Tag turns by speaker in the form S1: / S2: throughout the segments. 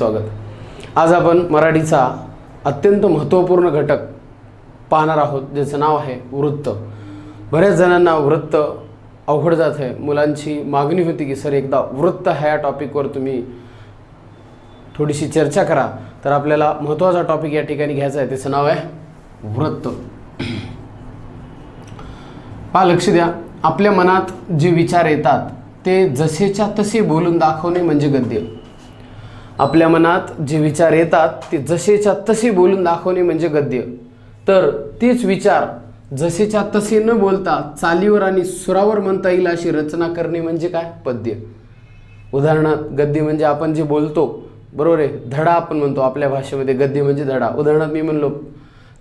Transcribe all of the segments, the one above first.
S1: स्वागत। आज आपण मराठीचा अत्यंत महत्त्वपूर्ण घटक पाहणार आहोत, ज्याचं नाव आहे वृत्त। बऱ्याच जणांना वृत्त अवघड जात आहे। मुलांची मागणी होती की सर एकदा वृत्त ह्या टॉपिकवर तुम्ही थोडीशी चर्चा करा। तर आपल्याला महत्त्वाचा टॉपिक या ठिकाणी घ्यायचा आहे, त्याचं नाव आहे वृत्त। पहा, लक्ष द्या, आपल्या मनात जे विचार येतात ते जसेच्या तसे बोलून दाखवणे म्हणजे गद्य। आपल्या मनात जे विचार येतात ते जसेच्या तसे बोलून दाखवणे म्हणजे गद्य। तर तेच विचार जसेच्या तसे न बोलता चालीवर आणि सुरावर म्हणता येईल अशी रचना करणे म्हणजे काय? पद्य। उदाहरणार्थ गद्य म्हणजे आपण जे बोलतो, बरोबर आहे, धडा आपण म्हणतो आपल्या भाषेमध्ये, गद्य म्हणजे धडा। उदाहरणार्थ मी म्हणलो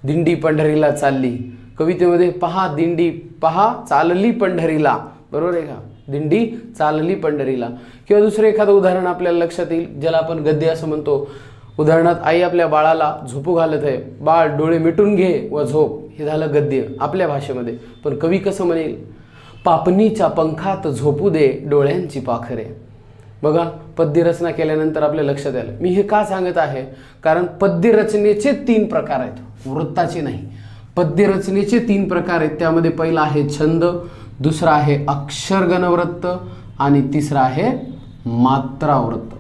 S1: दिंडी पंढरीला चालली, कवितेमध्ये पहा दिंडी पहा चालली पंढरीला, बरोबर आहे का, दिंडी चालली पंढरीला। किंवा दुसरं एखादं उदाहरण आपल्याला लक्षात येईल ज्याला आपण गद्य असं म्हणतो। उदाहरणार्थ आई आपल्या बाळाला झोपू घालत आहे, बाळ डोळे मिटून घे व झोप, हे झालं गद्य आपल्या भाषेमध्ये। पण कवी कसं म्हणेल? पापणीच्या पंखात झोपू दे डोळ्यांची पाखरे। बघा, पद्य रचना केल्यानंतर आपल्या लक्षात आलं। मी हे का सांगत आहे? कारण पद्य रचनेचे 3 प्रकार आहेत, वृत्ताचे नाही। पद्य रचनेचे 3 प्रकार आहेत। त्यामध्ये पहिला आहे छंद, दुसरा आहे अक्षरगणवृत्त आणि तिसरा आहे मात्रावृत्त।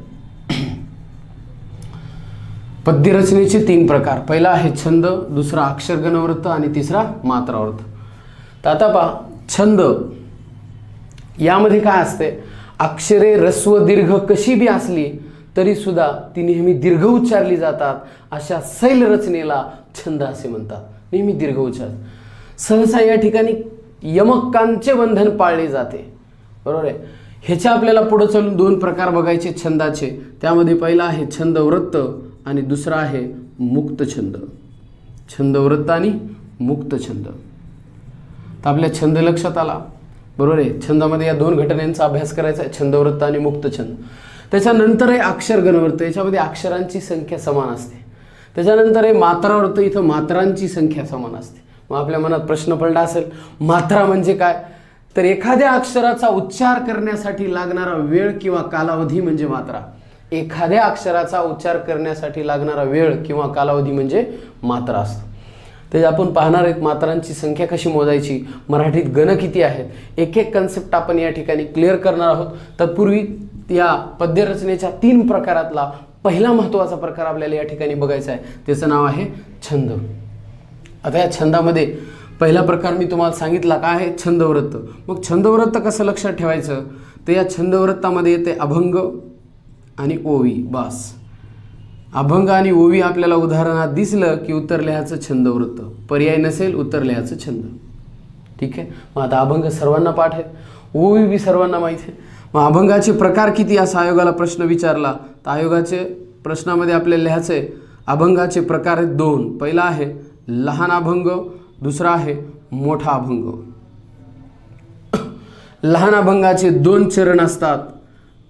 S1: पद्य रचनेचे 3 प्रकार, पहिला आहे छंद, दुसरा अक्षरगणवृत्त आणि तिसरा मात्रावृत्त। तर आता पहा, छंद यामध्ये काय असते? अक्षरे ऱ्हस्व दीर्घ कशी बी असली तरी सुद्धा ती नेहमी दीर्घ उच्चारली जातात, अशा सैल रचनेला छंद असे म्हणतात, नेहमी दीर्घ उच्चार। सहसा या ठिकाणी यमकांचे बंधन पाळले जाते, बरोबर आहे। ह्याच्या आपल्याला पुढे चालून 2 प्रकार बघायचे छंदाचे। त्यामध्ये पहिला आहे छंदवृत्त आणि दुसरा आहे मुक्त छंद। छंदवृत्त आणि मुक्त छंद। तर आपल्या छंद लक्षात आला, बरोबर आहे। छंदामध्ये या 2 घटनांचा अभ्यास करायचा आहे, छंदवृत्त आणि मुक्त छंद। त्याच्यानंतर आहे अक्षरगणवृत्त, याच्यामध्ये अक्षरांची संख्या समान असते। त्याच्यानंतर आहे मात्रावृत्त, इथं मात्रांची संख्या समान असते। मग आपल्या मनात प्रश्न पडला असेल, मात्रा म्हणजे काय? तर एखाद्या अक्षराचा उच्चार करण्यासाठी लागणारा वेळ किंवा कालावधी म्हणजे मात्रा। एखाद्या अक्षराचा उच्चार करण्यासाठी लागणारा वेळ किंवा कालावधी म्हणजे मात्रा असतो। ते आपण पाहणार आहेत मात्रांची संख्या कशी मोजायची, मराठीत गण किती आहेत, एक एक कन्सेप्ट आपण या ठिकाणी क्लिअर करणार आहोत। तत्पूर्वी या पद्यरचनेच्या 3 प्रकारातला पहिला महत्त्वाचा प्रकार आपल्याला या ठिकाणी बघायचा आहे, त्याचं नाव आहे छंद। आता या छंदामध्ये पहिला प्रकार मी तुम्हाला सांगितला काय आहे? छंदवृत्त। मग छंदवृत्त कसं लक्षात ठेवायचं? तर या छंदवृत्तामध्ये येते अभंग आणि ओवी, बस। अभंग आणि ओवी आपल्याला उदाहरणात दिसलं की उत्तर लिहायचं छंदवृत्त, पर्याय नसेल उत्तर लिहायचं छंद, ठीक आहे। मग आता अभंग सर्वांना पाठ आहे, ओवी बी सर्वांना माहीत आहे। मग अभंगाचे प्रकार किती असा आयोगाला प्रश्न विचारला, तर आयोगाचे प्रश्नामध्ये आपल्याला लिहायचं आहे अभंगाचे प्रकार आहेत 2। पहिला आहे लहान अभंग, दुसरा आहे मोठा अभंग। लहान अभंगाचे 2 चरण असतात,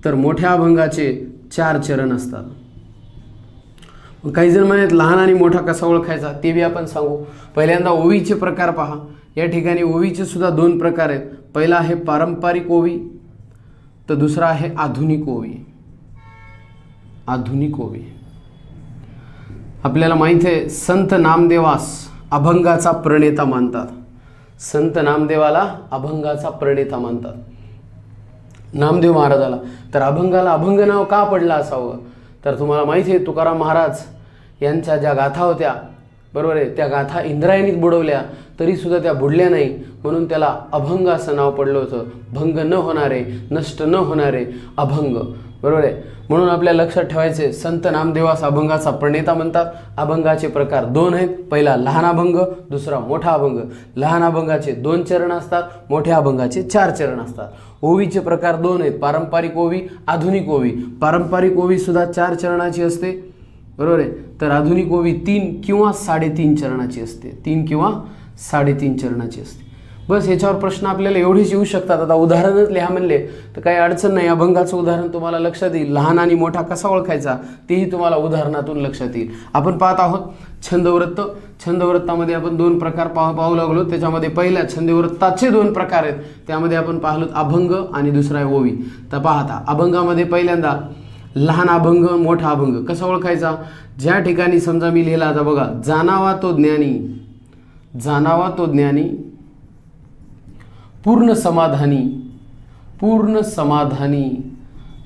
S1: तर मोठ्या अभंगाचे 4 चरण असतात। काही जण म्हणत लहान आणि मोठा कसा ओळखायचा ते बी आपण सांगू। पहिल्यांदा ओवीचे प्रकार पहा। या ठिकाणी ओवीचे सुद्धा 2 प्रकार आहेत। पहिला आहे पारंपरिक ओवी, तर दुसरा आहे आधुनिक ओवी। आधुनिक ओवी आपल्याला माहिती आहे, संत नामदेवास अभंगाचा प्रणेता मानतात। संत नामदेवाला अभंगाचा प्रणेता मानतात, नामदेव महाराजाला। तर अभंगाला अभंग नाव का पडलं असावं? तर तुम्हाला माहिती आहे तुकाराम महाराज यांच्या ज्या गाथा होत्या, बरोबर आहे, त्या गाथा इंद्रायणीत बुडवल्या तरी सुद्धा त्या बुडल्या नाही, म्हणून त्याला अभंग असं नाव पडलं होतं। भंग न होणारे, नष्ट न होणारे अभंग, बरोबर आहे। म्हणून आपल्या लक्षात ठेवायचे संत नामदेवास अभंगाचा प्रणेता म्हणतात। अभंगाचे प्रकार 2 आहेत, पहिला लहान अभंग, दुसरा मोठा अभंग। लहान अभंगाचे 2 चरण असतात, मोठ्या अभंगाचे 4 चरण असतात। ओवीचे प्रकार 2 आहेत, पारंपरिक ओवी, आधुनिक ओवी। पारंपरिक ओवी सुद्धा 4 चरणाची असते, बरोबर आहे, तर आधुनिक ओवी 3 किंवा 3.5 चरणाची असते, 3 किंवा 3.5 चरणाची असते। बस याच्यावर प्रश्न आपल्याला एवढेच येऊ शकतात। आता उदाहरणच लिहा म्हणले तर काही अडचण नाही, अभंगाचं उदाहरण तुम्हाला लक्षात येईल। लहान आणि मोठा कसा ओळखायचा तेही तुम्हाला उदाहरणातून लक्षात येईल। आपण पाहत आहोत छंदवृत्त। छंदवृत्तामध्ये आपण 2 प्रकार पाहू लागलो। त्याच्यामध्ये पहिल्या छंदवृत्ताचे 2 प्रकार आहेत, त्यामध्ये आपण पाहलो अभंग आणि दुसरा आहे ओवी। तर पाहता अभंगामध्ये पहिल्यांदा लहान अभंग मोठा अभंग कसा ओळखायचा? ज्या ठिकाणी समजा मी लिहिला आता बघा, जाणावा तो ज्ञानी, जाणावा तो ज्ञानी, पूर्ण समाधानी, पूर्ण समाधानी,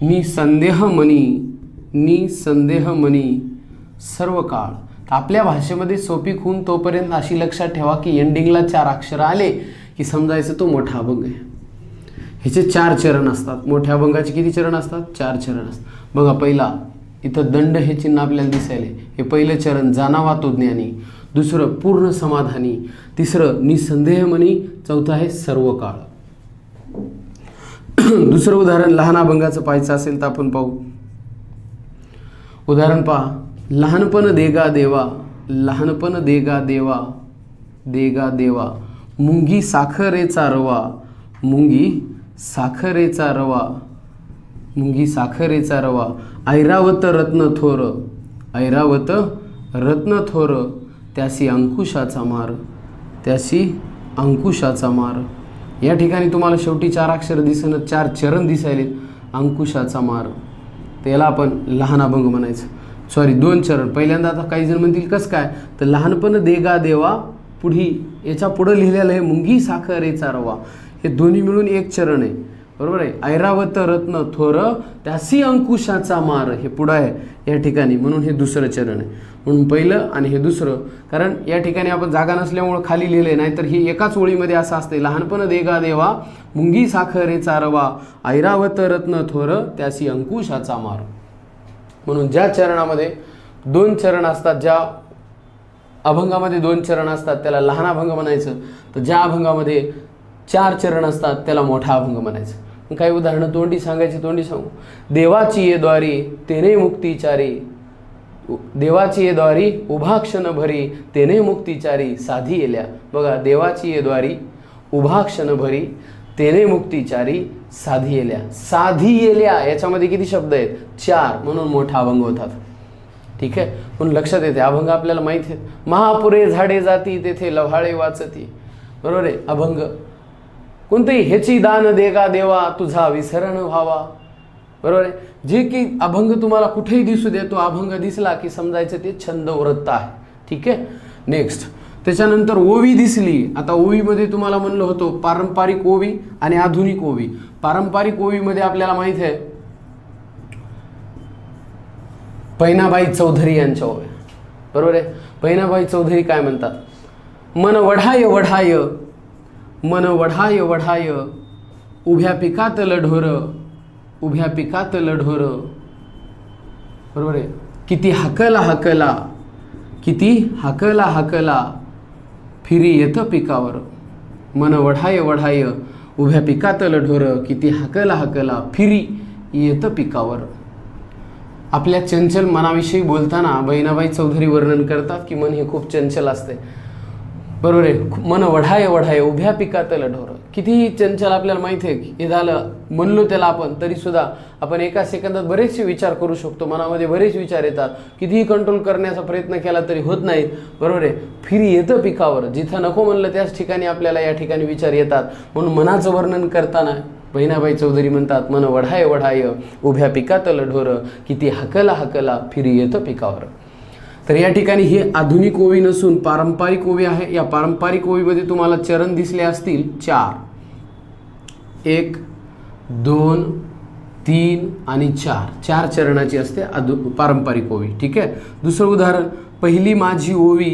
S1: निसंदेह मनी, निसंदेह मनी, सर्व काळ. आपल्या भाषेमध्ये सोपी खून तोपर्यंत अशी लक्षात ठेवा की एंडिंगला 4 अक्षर आले की समजायचं तो मोठा अभंग आहे. ह्याचे 4 चरण असतात. मोठ्या अभंगाचे किती चरण असतात? 4 चरण असतात. बघा, पहिला इथं दंड हे चिन्ह आपल्याला दिसायले, हे पहिलं चरण जाणावा तो ज्ञानी, दुसरं पूर्ण समाधानी, तिसरं निसंदेह मनी, चौथं आहे सर्व काळ. दुसरं उदाहरण लहान अभंगाचं पाहायचं असेल तर आपण पाहू. उदाहरण पहा, लहानपण देगा देवा, लहानपण देगा देवा, देगा देवा, मुंगी साखरेचा रवा, मुंगी साखरेचा रवा, मुंगी साखरेचा रवा, ऐरावत रत्न थोर, ऐरावत रत्न थोर, त्यासी अंकुशाचा मार, त्यासी अंकुशाचा मार. या ठिकाणी तुम्हाला शेवटी 4 अक्षर दिसणं, 4 चरण दिसायले. अंकुशाचा मार, त्याला आपण लहान अभंग म्हणायचं. सॉरी, 2 चरण. पहिल्यांदा आता काही जण म्हणतील कसं काय, तर लहानपण देगा देवा पुढी याच्या पुढं लिहिलेलं आहे मुंगी साखरेचा रवा, हे दोन्ही मिळून 1 चरण आहे. बरोबर आहे. ऐरावत रत्न थोर, त्यासी अंकुशाचा मार, हे पुढं आहे या ठिकाणी, म्हणून हे दुसरं चरण आहे. म्हणून पहिलं आणि हे दुसरं, कारण या ठिकाणी आपण जागा नसल्यामुळं खाली लिहिले, नाहीतर ही एकाच ओळीमध्ये असं असते, लहानपण देगा देवा, मुंगी साखरेचा रवा, ऐरावत रत्न थोर, त्यासी अंकुशाचा मार. म्हणून ज्या चरणामध्ये 2 चरण असतात, ज्या अभंगामध्ये 2 चरण असतात त्याला लहान अभंग म्हणायचं, तर ज्या अभंगामध्ये 4 चरण असतात त्याला मोठा अभंग म्हणायचं. काही उदाहरणं तोंडी सांगायची, तोंडी सांगू. देवाची ये द्वारी तेने मुक्तीचारी, देवाची ये द्वारी उभा क्षण भरी, तेने मुक्तीचारी साधी येल्या. बघा, देवाची ये द्वारी उभा क्षण भरी, तेने मुक्तीचारी साधी येल्या. साधी येल्या याच्यामध्ये किती शब्द आहेत? 4, म्हणून मोठा अभंग होतात. ठीक आहे, म्हणून लक्षात येते अभंग आपल्याला माहित आहे. महापुरे झाडे जाती तेथे लव्हाळे वाचती. बरोबर आहे. अभंग कोणतेही ह्याची दान देगा देवा, तुझा विसरण व्हावा. बरोबर आहे. जे की अभंग तुम्हाला कुठेही दिसू दे, तो अभंग दिसला की समजायचं ते छंद वृत्त आहे. ठीक आहे. नेक्स्ट, त्याच्यानंतर ओवी दिसली. आता ओवीमध्ये तुम्हाला म्हणलं होतं पारंपरिक ओवी आणि आधुनिक ओवी. पारंपरिक ओवीमध्ये आपल्याला माहित आहे पैनाबाई चौधरी यांच्या ओव्या. बरोबर आहे. पैनाबाई चौधरी काय म्हणतात? मन वढाय वढाय, मन वढाय वढाय, उभ्या पिकात लढोर, उभ्या पिकात लढोर. बरोबर आहे. किती हाकला हाकला, किती हाकला हाकला, फिरी येतं पिकावर. मन वढाय वढाय, उभ्या पिकात लढोर, किती हाकला हाकला, फिरी येतं पिकावर. आपल्या चंचल मनाविषयी बोलताना बहिणाबाई चौधरी वर्णन करतात की मन हे खूप चंचल असते. बरोबर आहे. मन वढाय वढाय, उभ्या पिकात लढोर. कितीही चंचल आपल्याला माहिती आहे. हे झालं म्हणलो त्याला आपण, तरीसुद्धा आपण एका सेकंदात बरेचसे विचार करू शकतो. मनामध्ये बरेच विचार येतात. कितीही कंट्रोल करण्याचा प्रयत्न केला तरी होत नाही. बरोबर आहे. फिरी येतं पिकावर. जिथं नको म्हणलं त्याच ठिकाणी आपल्याला या ठिकाणी विचार येतात. म्हणून मनाचं वर्णन करताना बहिणाबाई चौधरी म्हणतात मन वढाय वढाय, उभ्या पिकात लढोर, किती हाकला हाकला, फिरी येतं पिकावर. तर या ठिकाणी ही आधुनिक ओवी नसून पारंपरिक ओवी आहे. या पारंपरिक ओवीमध्ये तुम्हाला चरण दिसले असतील 4, 1, 2, 3 आणि 4 चरणाची असते पारंपरिक ओवी. ठीक आहे. दुसरं उदाहरण, पहिली माझी ओवी,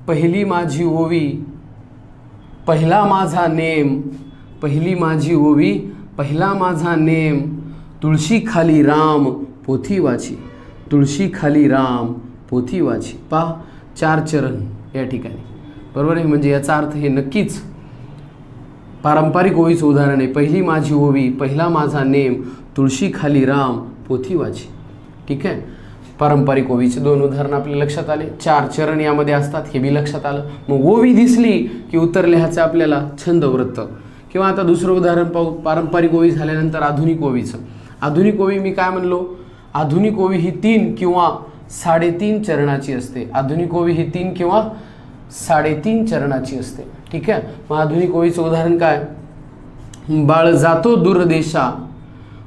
S1: पहिली माझी ओवी, पहिला माझा नेम, पहिली माझी ओवी, पहिला माझा नेम, तुळशी खाली राम पोथी वाची, तुळशी खाली राम पोथी वाची. पहा, 4 चरण या ठिकाणी. बरोबर आहे. म्हणजे याचा अर्थ हे नक्कीच पारंपरिक ओवीचं उदाहरण आहे. पहिली माझी ओवी, पहिला माझा नेम, तुळशी खाली राम पोथी वाची. ठीक आहे. पारंपरिक ओवीचे 2 उदाहरणं आपल्या लक्षात आले. 4 चरण यामध्ये असतात, हे बी लक्षात आलं. मग ओवी दिसली की उत्तर लिहायचं आपल्याला छंद वृत्त. किंवा आता दुसरं उदाहरण पाहू. पारंपरिक ओवी झाल्यानंतर आधुनिक ओवीचं. आधुनिक ओवी मी काय म्हणलो? आधुनिक ओवी ही 3 किंवा 3.5 चरणाची असते. आधुनिक ओवी ही 3 किंवा 3.5 चरणाची असते. ठीक आहे. मग आधुनिक ओवीचं उदाहरण काय? बाळ जातो दूरदेशा,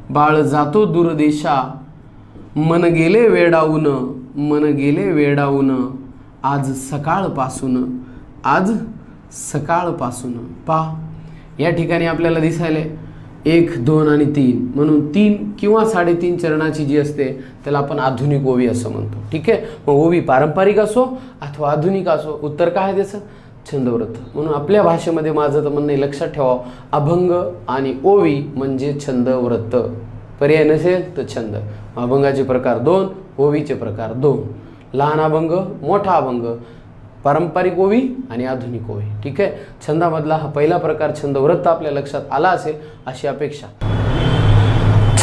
S1: बाळ जातो दूरदेशा, मन गेले वेडावून, मन गेले वेडावून, आज सकाळपासून पहा या ठिकाणी आपल्याला दिसायले 1, 2 आणि 3 म्हणून 3 किंवा 3.5 चरणाची जी असते त्याला आपण आधुनिक ओवी असं म्हणतो. ठीक आहे. मग ओवी पारंपरिक असो अथवा आधुनिक असो, उत्तर काय आहे त्याचं? छंदव्रत. म्हणून आपल्या भाषेमध्ये माझं तर म्हणणं लक्षात ठेवा, अभंग आणि ओवी म्हणजे छंदव्रत. पर्याय नसेल तर छंद. अभंगाचे प्रकार 2, ओवीचे प्रकार 2. लहान अभंग, मोठा अभंग, पारंपरिक ओवी आणि आधुनिक ओवी. ठीक आहे. छंदामधला हा पहिला प्रकार छंदव्रत आपल्या लक्षात आला असेल अशी अपेक्षा.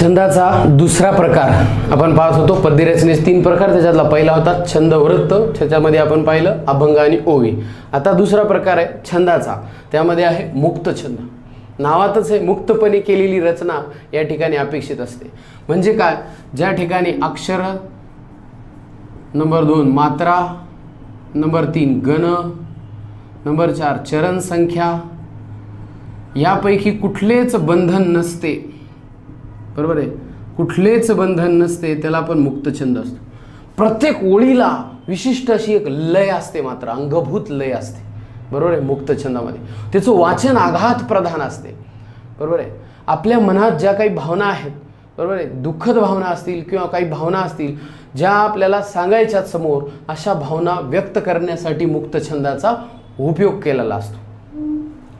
S1: छंदाचा दुसरा प्रकार आपण पाहत होतो, पद्यरचनेचे 3 प्रकार, त्याच्यातला पहिला होता छंदव्रत, त्याच्यामध्ये आपण पाहिलं अभंग आणि ओवी. आता दुसरा प्रकार आहे छंदाचा, त्यामध्ये आहे मुक्त छंद. नावातच आहे, मुक्तपणे केलेली रचना या ठिकाणी अपेक्षित असते. म्हणजे काय? ज्या ठिकाणी अक्षर, नंबर 2 मात्रा, नंबर 3 गण, नंबर 4 चरण संख्या यापैकी कुठलेच बंधन नसते. बरोबर आहे. कुठलेच बंधन नसते त्याला आपण मुक्त छंद असतो. प्रत्येक ओळीला विशिष्ट अशी एक लय असते, मात्र अंगभूत लय असते. बरोबर आहे. मुक्त छंदामध्ये त्याचं वाचन आघात प्रधान असते. बरोबर आहे. आपल्या मनात ज्या काही भावना आहेत, बरोबर आहे, दुःखद भावना असतील किंवा काही भावना असतील ज्या आपल्याला सांगायच्या समोर, अशा भावना व्यक्त करण्यासाठी मुक्त छंदाचा उपयोग केलेला असतो.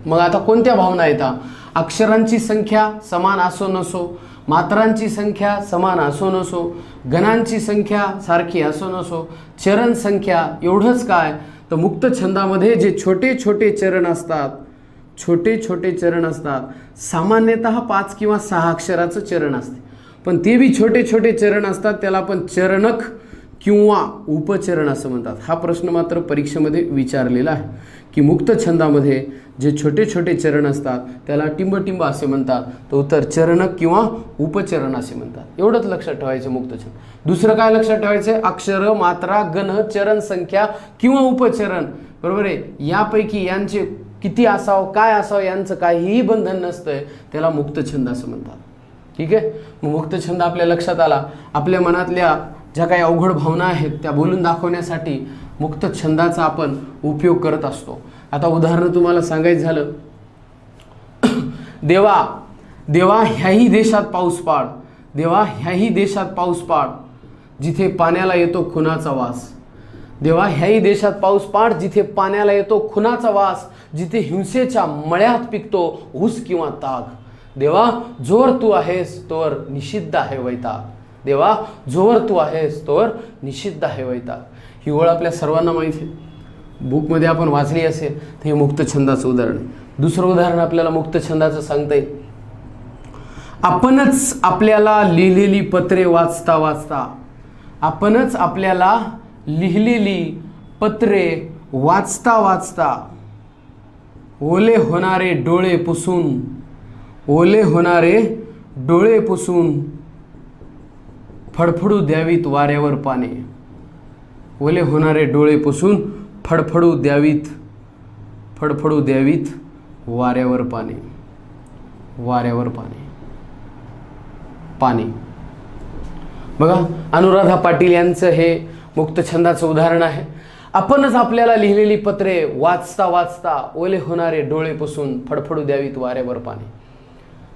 S1: मग आता कोणत्या भावना येतात? अक्षरांची संख्या समान असो नसो, मात्रांची संख्या समान असो नसो, गणांची संख्या सारखी असो नसो, चरण संख्या. एवढंच काय तर मुक्त छंदामध्ये जे छोटे छोटे चरण असतात, सामान्यतः 5 किंवा 6 अक्षराचं चरण असते, पण ते बी छोटे छोटे चरण असतात, त्याला आपण चरणक किंवा उपचरण असं म्हणतात. हा प्रश्न मात्र परीक्षेमध्ये विचारलेला आहे की मुक्त छंदामध्ये जे छोटे छोटे चरण असतात त्याला टिंबटिंब असे म्हणतात, तर उत्तर चरणक किंवा उपचरण असे म्हणतात. एवढंच लक्षात ठेवायचं मुक्त छंद. दुसरं काय लक्षात ठेवायचं? अक्षर, मात्रा, गण, चरण संख्या किंवा उपचरण. बरोबर आहे. यापैकी यांचे किती असावं, काय असावं यांचं काहीही बंधन नसतंय, त्याला मुक्त छंद असं म्हणतात. ठीक आहे. मग मुक्त छंद आपल्या लक्षात आला. आपल्या मनातल्या ज्या काही अवघड भावना आहेत त्या बोलून दाखवण्यासाठी मुक्त छंदाचा आपण उपयोग करत असतो. आता उदाहरण तुम्हाला सांगायचं झालं, देवा ह्याही देशात पाऊस पाड, देवा ह्याही देशात पाऊस पाड, जिथे पाण्याला येतो खुनाचा वास. देवा ह्याही देशात पाऊस पाड, जिथे पाण्याला येतो खुनाचा वास, जिथे हिंसेच्या मळ्यात पिकतो ऊस किंवा ताग. देवा जोवर तू आहेस तोवर निषिद्ध आहे वैताग. देवा जोवर तू आहेस तोवर निषिद्ध आहे वैताग. ही ओळ आपल्या सर्वांना माहिती आहे, बुकमध्ये आपण वाचली असेल. तर हे मुक्त छंदाचं उदाहरण आहे. दुसरं उदाहरण आपल्याला मुक्त छंदाचं सांगता येईल. आपणच आपल्याला लिहिलेली पत्रे वाचता वाचता, आपणच आपल्याला लिहिलेली पत्रे वाचता वाचता, ओले होणारे डोळे पुसून, ओले होणारे डोळे पुसून फडफडू द्यावीत वाऱ्यावर पाने. ओले होणारे डोळे पुसून फडफडू द्यावीत वाऱ्यावर पाने. वाऱ्यावर पाणी. बघा, अनुराधा पाटील यांचं हे मुक्त छंदाचं उदाहरण आहे. आपणच आपल्याला लिहिलेली पत्रे वाचता वाचता, ओले होणारे डोळे पुसून फडफडू द्यावीत वाऱ्यावर पाणी.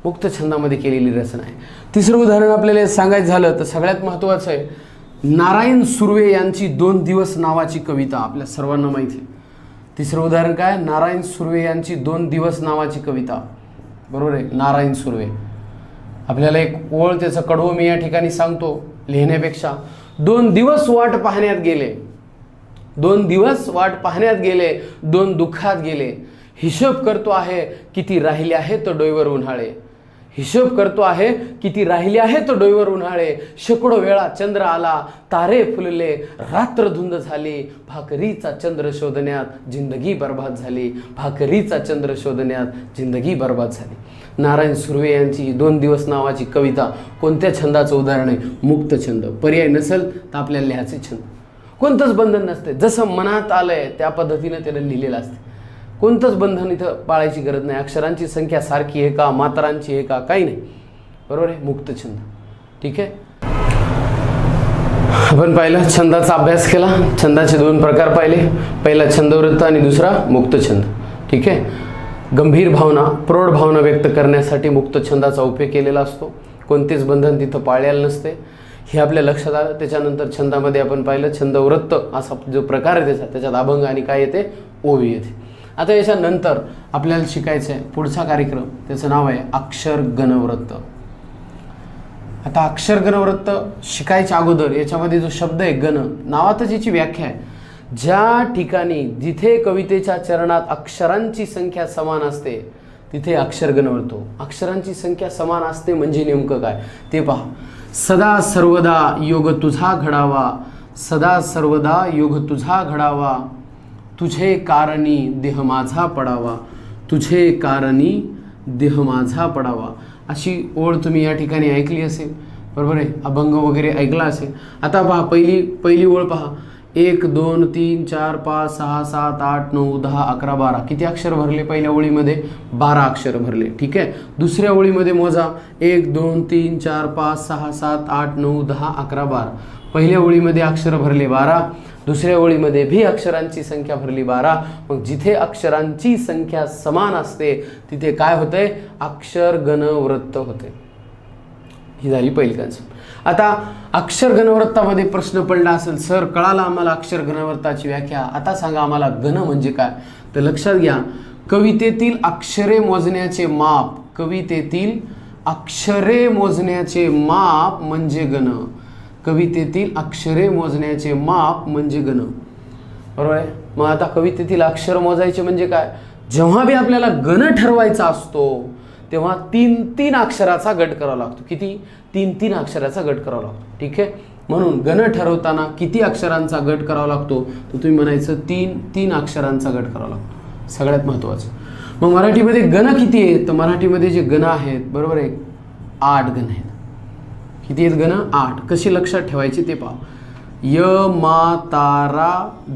S1: मुक्त छंदामध्ये केलेली रचना आहे. तिसरं उदाहरण आपल्याला सांगायचं झालं तर सगळ्यात महत्त्वाचं आहे, नारायण सुर्वे यांची 2 दिवस नावाची कविता. आपल्या सर्वांना माहिती आहे. तिसरं उदाहरण काय? नारायण सुर्वे यांची 2 दिवस नावाची कविता. बरोबर आहे. नारायण सुर्वे. आपल्याला एक ओळ त्याचं कडवं मी या ठिकाणी सांगतो लिहिण्यापेक्षा. 2 दिवस वाट पाहण्यात गेले, 2 दिवस वाट पाहण्यात गेले, 2 दुःखात गेले. हिशोब करतो आहे किती राहिले आहे तो डोईवर उन्हाळे. हिशोब करतो आहे किती राहिले आहे तो डोईवर उन्हाळे. शेकडो वेळा चंद्र आला, तारे फुलले, रात्र धुंद झाली, भाकरीचा चंद्र शोधण्यात जिंदगी बर्बाद झाली. भाकरीचा चंद्र शोधण्यात जिंदगी बर्बाद झाली. नारायण सुर्वे यांची 2 दिवस नावाची कविता कोणत्या छंदाचं उदाहरण आहे? मुक्त छंद. पर्याय नसेल तर आपल्याला लिहायचे छंद. कोणतंच बंधन नसते, जसं मनात आलंय त्या पद्धतीनं त्याला लिहिलेलं असते. कोणतंच बंधन इथं पाळायची गरज नाही. अक्षरांची संख्या सारखी आहे का, मात्रांची आहे का, काही नाही. बरोबर आहे. मुक्त छंद. ठीक आहे. आपण पाहिलं छंदाचा अभ्यास केला. छंदाचे दोन प्रकार पाहिले. पहिला छंदवृत्त आणि दुसरा मुक्त छंद. ठीक आहे. गंभीर भावना, प्रौढ भावना व्यक्त करण्यासाठी मुक्त छंदाचा उपयोग केलेला असतो. कोणतेच बंधन तिथं पाळलेलं नसते, हे आपल्या लक्षात आलं. त्याच्यानंतर छंदामध्ये आपण पाहिलं छंदवृत्त असा जो प्रकार आहे त्याच्यात अभंग आणि काय येते, ओवी येते. आता याच्यानंतर आपल्याला शिकायचं आहे पुढचा कार्यक्रम, त्याचं नाव आहे अक्षर गणवृत्त. आता अक्षर गणवृत्त शिकायच्या अगोदर याच्यामध्ये जो शब्द आहे गण, नावातच याची व्याख्या आहे. ज्या ठिकाणी जिथे कवितेच्या चरणात अक्षरांची संख्या समान असते तिथे अक्षर गणवृत्त. अक्षरांची संख्या समान असते म्हणजे नेमकं काय ते पहा. सदा सर्वदा योग तुझा घडावा, सदा सर्वदा योग तुझा घडावा, तुझे कारणी देह माझा पडावा, तुझे कारणी देह माझा पडावा. अशी ओळ तुम्ही या ठिकाणी ऐकली असेल, बरोबर आहे. अभंग वगैरे ऐकला असेल. आता पहा पहिली ओळ पहा. 1 2 3 4 5 6 7 8 9 10 11 12 किती अक्षर भरले पहिल्या ओळीमध्ये, 12 अक्षर भरले. ठीक आहे. दुसऱ्या ओळीमध्ये मोजा 1 2 3 4 5 6 7 8 9 10 11 12. पहिल्या ओळीमध्ये अक्षर भरले 12, दुसऱ्या ओळीमध्ये भी अक्षरांची संख्या भरली 12. मग जिथे अक्षरांची संख्या समान असते तिथे काय होतंय, अक्षर गणवृत्त होते. ही झाली पहिली कन्सेप्ट. आता अक्षर गणवृत्तामध्ये प्रश्न पडला असेल, सर कळालं आम्हाला अक्षर गणवृत्ताची व्याख्या, आता सांगा आम्हाला गण म्हणजे काय. तर लक्षात घ्या, कवितेतील अक्षरे मोजण्याचे माप, कवितेतील अक्षरे मोजण्याचे माप म्हणजे गण. कवितेतील अक्षरे मोजण्याचे माप म्हणजे गण, बरोबर आहे. मग आता कवितेतील अक्षर मोजायचे म्हणजे काय, जेव्हा बी आपल्याला गण ठरवायचा असतो तेव्हा 3 अक्षराचा गट करावा लागतो. किती, 3 अक्षराचा गट करावा लागतो. ठीक आहे. म्हणून गण ठरवताना किती अक्षरांचा गट करावा लागतो, तर तुम्ही म्हणायचं 3 अक्षरांचा गट करावा लागतो, सगळ्यात महत्त्वाचं. मग मराठीमध्ये गण किती आहेत, तर मराठीमध्ये जे गण आहेत, बरोबर आहे, 8 गण आहेत. किती आहेत गण, 8. कशी लक्षात ठेवायची ते पहा. य मा तारा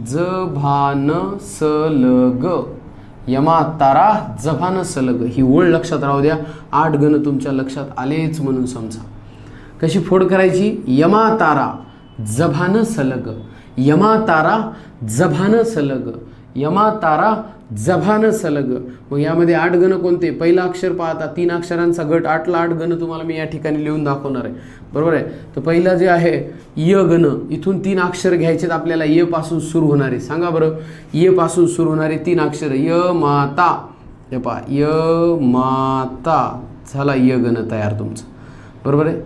S1: ज भान स ल ग, यमा तारा जभान सलग. ही ओळ लक्षात राहू द्या. 8 गण तुमच्या लक्षात आलेच म्हणून समजा. कशी फोड करायची, यमा तारा जभान सलग, यमा तारा जभान सलग, यमा तारा जभान सलग. मग यामध्ये 8 गण कोणते, पहिला अक्षर पाहता 3 अक्षरांचा गट, 8ला 8 गण तुम्हाला मी या ठिकाणी लिहून दाखवणार आहे, बरोबर आहे. तर पहिला जे आहे य गण, इथून 3 अक्षर घ्यायचेत आपल्याला. य पासून सुरू होणारे, सांगा बरं, य पासून सुरू होणारे 3 अक्षर. य माता, हे पहा, य माता झाला य गण तयार तुमचं, बरोबर आहे,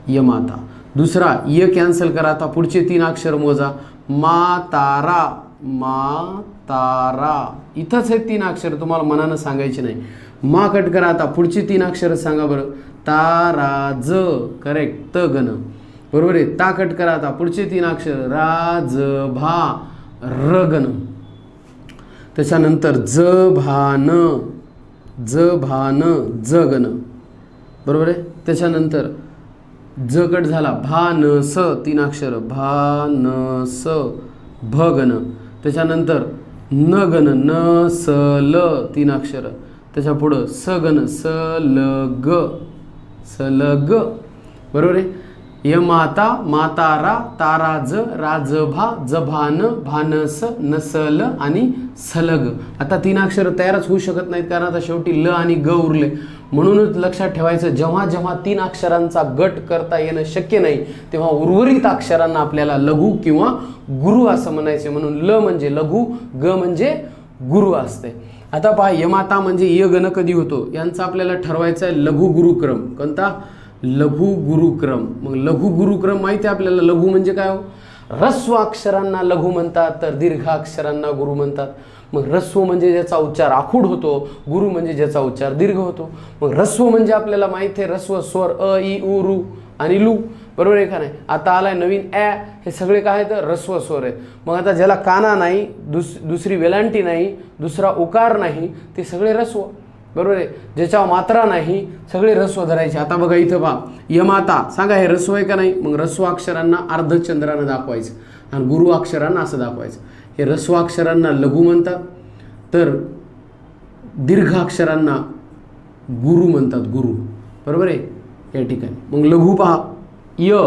S1: य माता. दुसरा य कॅन्सल करा, आता पुढचे 3 अक्षर मोजा. मा तारा, मा तारा, इथंच आहेत 3 अक्षर, तुम्हाला मनानं सांगायचे नाही. मा कट करा, आता पुढची 3 अक्षर सांगा बरं. तारा ज, करेक्ट, त गण, बरोबर आहे. ता कट करा, आता पुढचे 3 अक्षर. राज भा र गण. त्याच्यानंतर ज भान, ज भान ज गण, बरोबर आहे. त्याच्यानंतर ज कट झाला, भान स 3 अक्षर, भान स भ गण. त्याच्यानंतर न गण, न स ल 3 अक्षर. त्याच्या पुढं स गण, स ल ग, स ल ग, बरोबर आहे. य माता, मातारा, ताराज, राजभा, जभान, भानस, नसल आणि सलग. आता 3 अक्षर तयारच होऊ शकत नाहीत, कारण आता शेवटी ल आणि ग उरले. म्हणूनच लक्षात ठेवायचं, जेव्हा जेव्हा 3 अक्षरांचा गट करता येणं शक्य नाही तेव्हा उर्वरित अक्षरांना आपल्याला लघु किंवा गुरु असं म्हणायचे. म्हणून ल म्हणजे लघु, ग म्हणजे गुरु असते. आता पहा, यमाता म्हणजे य गण कधी होतो यांचा आपल्याला ठरवायचा आहे लघु गुरुक्रम. कोणता, लघु गुरुक्रम. मग लघु गुरुक्रम माहिती आहे आपल्याला, लघु म्हणजे काय हो, ऱ्हस्व अक्षरांना लघु म्हणतात, तर दीर्घ अक्षरांना गुरु म्हणतात. मग ह्रस्व म्हणजे ज्याचा उच्चार आखूड होतो, गुरु म्हणजे ज्याचा उच्चार दीर्घ होतो. मग ह्रस्व म्हणजे आपल्याला माहिती आहे ह्रस्व स्वर अ इ उ रू आणि लू, बरोबर आहे का नाही. आता आलाय नवीन ॲ, हे सगळे काय आहेत, ह्रस्व स्वर आहेत. मग आता ज्याला काना नाही, दुसरी वेलांटी नाही, दुसरा उकार नाही, ते सगळे ह्रस्व, बरोबर आहे. ज्याच्यावर मात्रा नाही सगळे ह्रस्व धरायचे. आता बघा इथं पहा, यमाता, सांगा हे ह्रस्व आहे का नाही. मग ह्रस्व अक्षरांना अर्धचंद्रानं दाखवायचं आणि गुरु अक्षरांना असं दाखवायचं. हे ह्रस्व अक्षरांना लघु म्हणतात, तर दीर्घ अक्षरांना गुरु म्हणतात, गुरु, बरोबर आहे या ठिकाणी. मग लघु पहा, य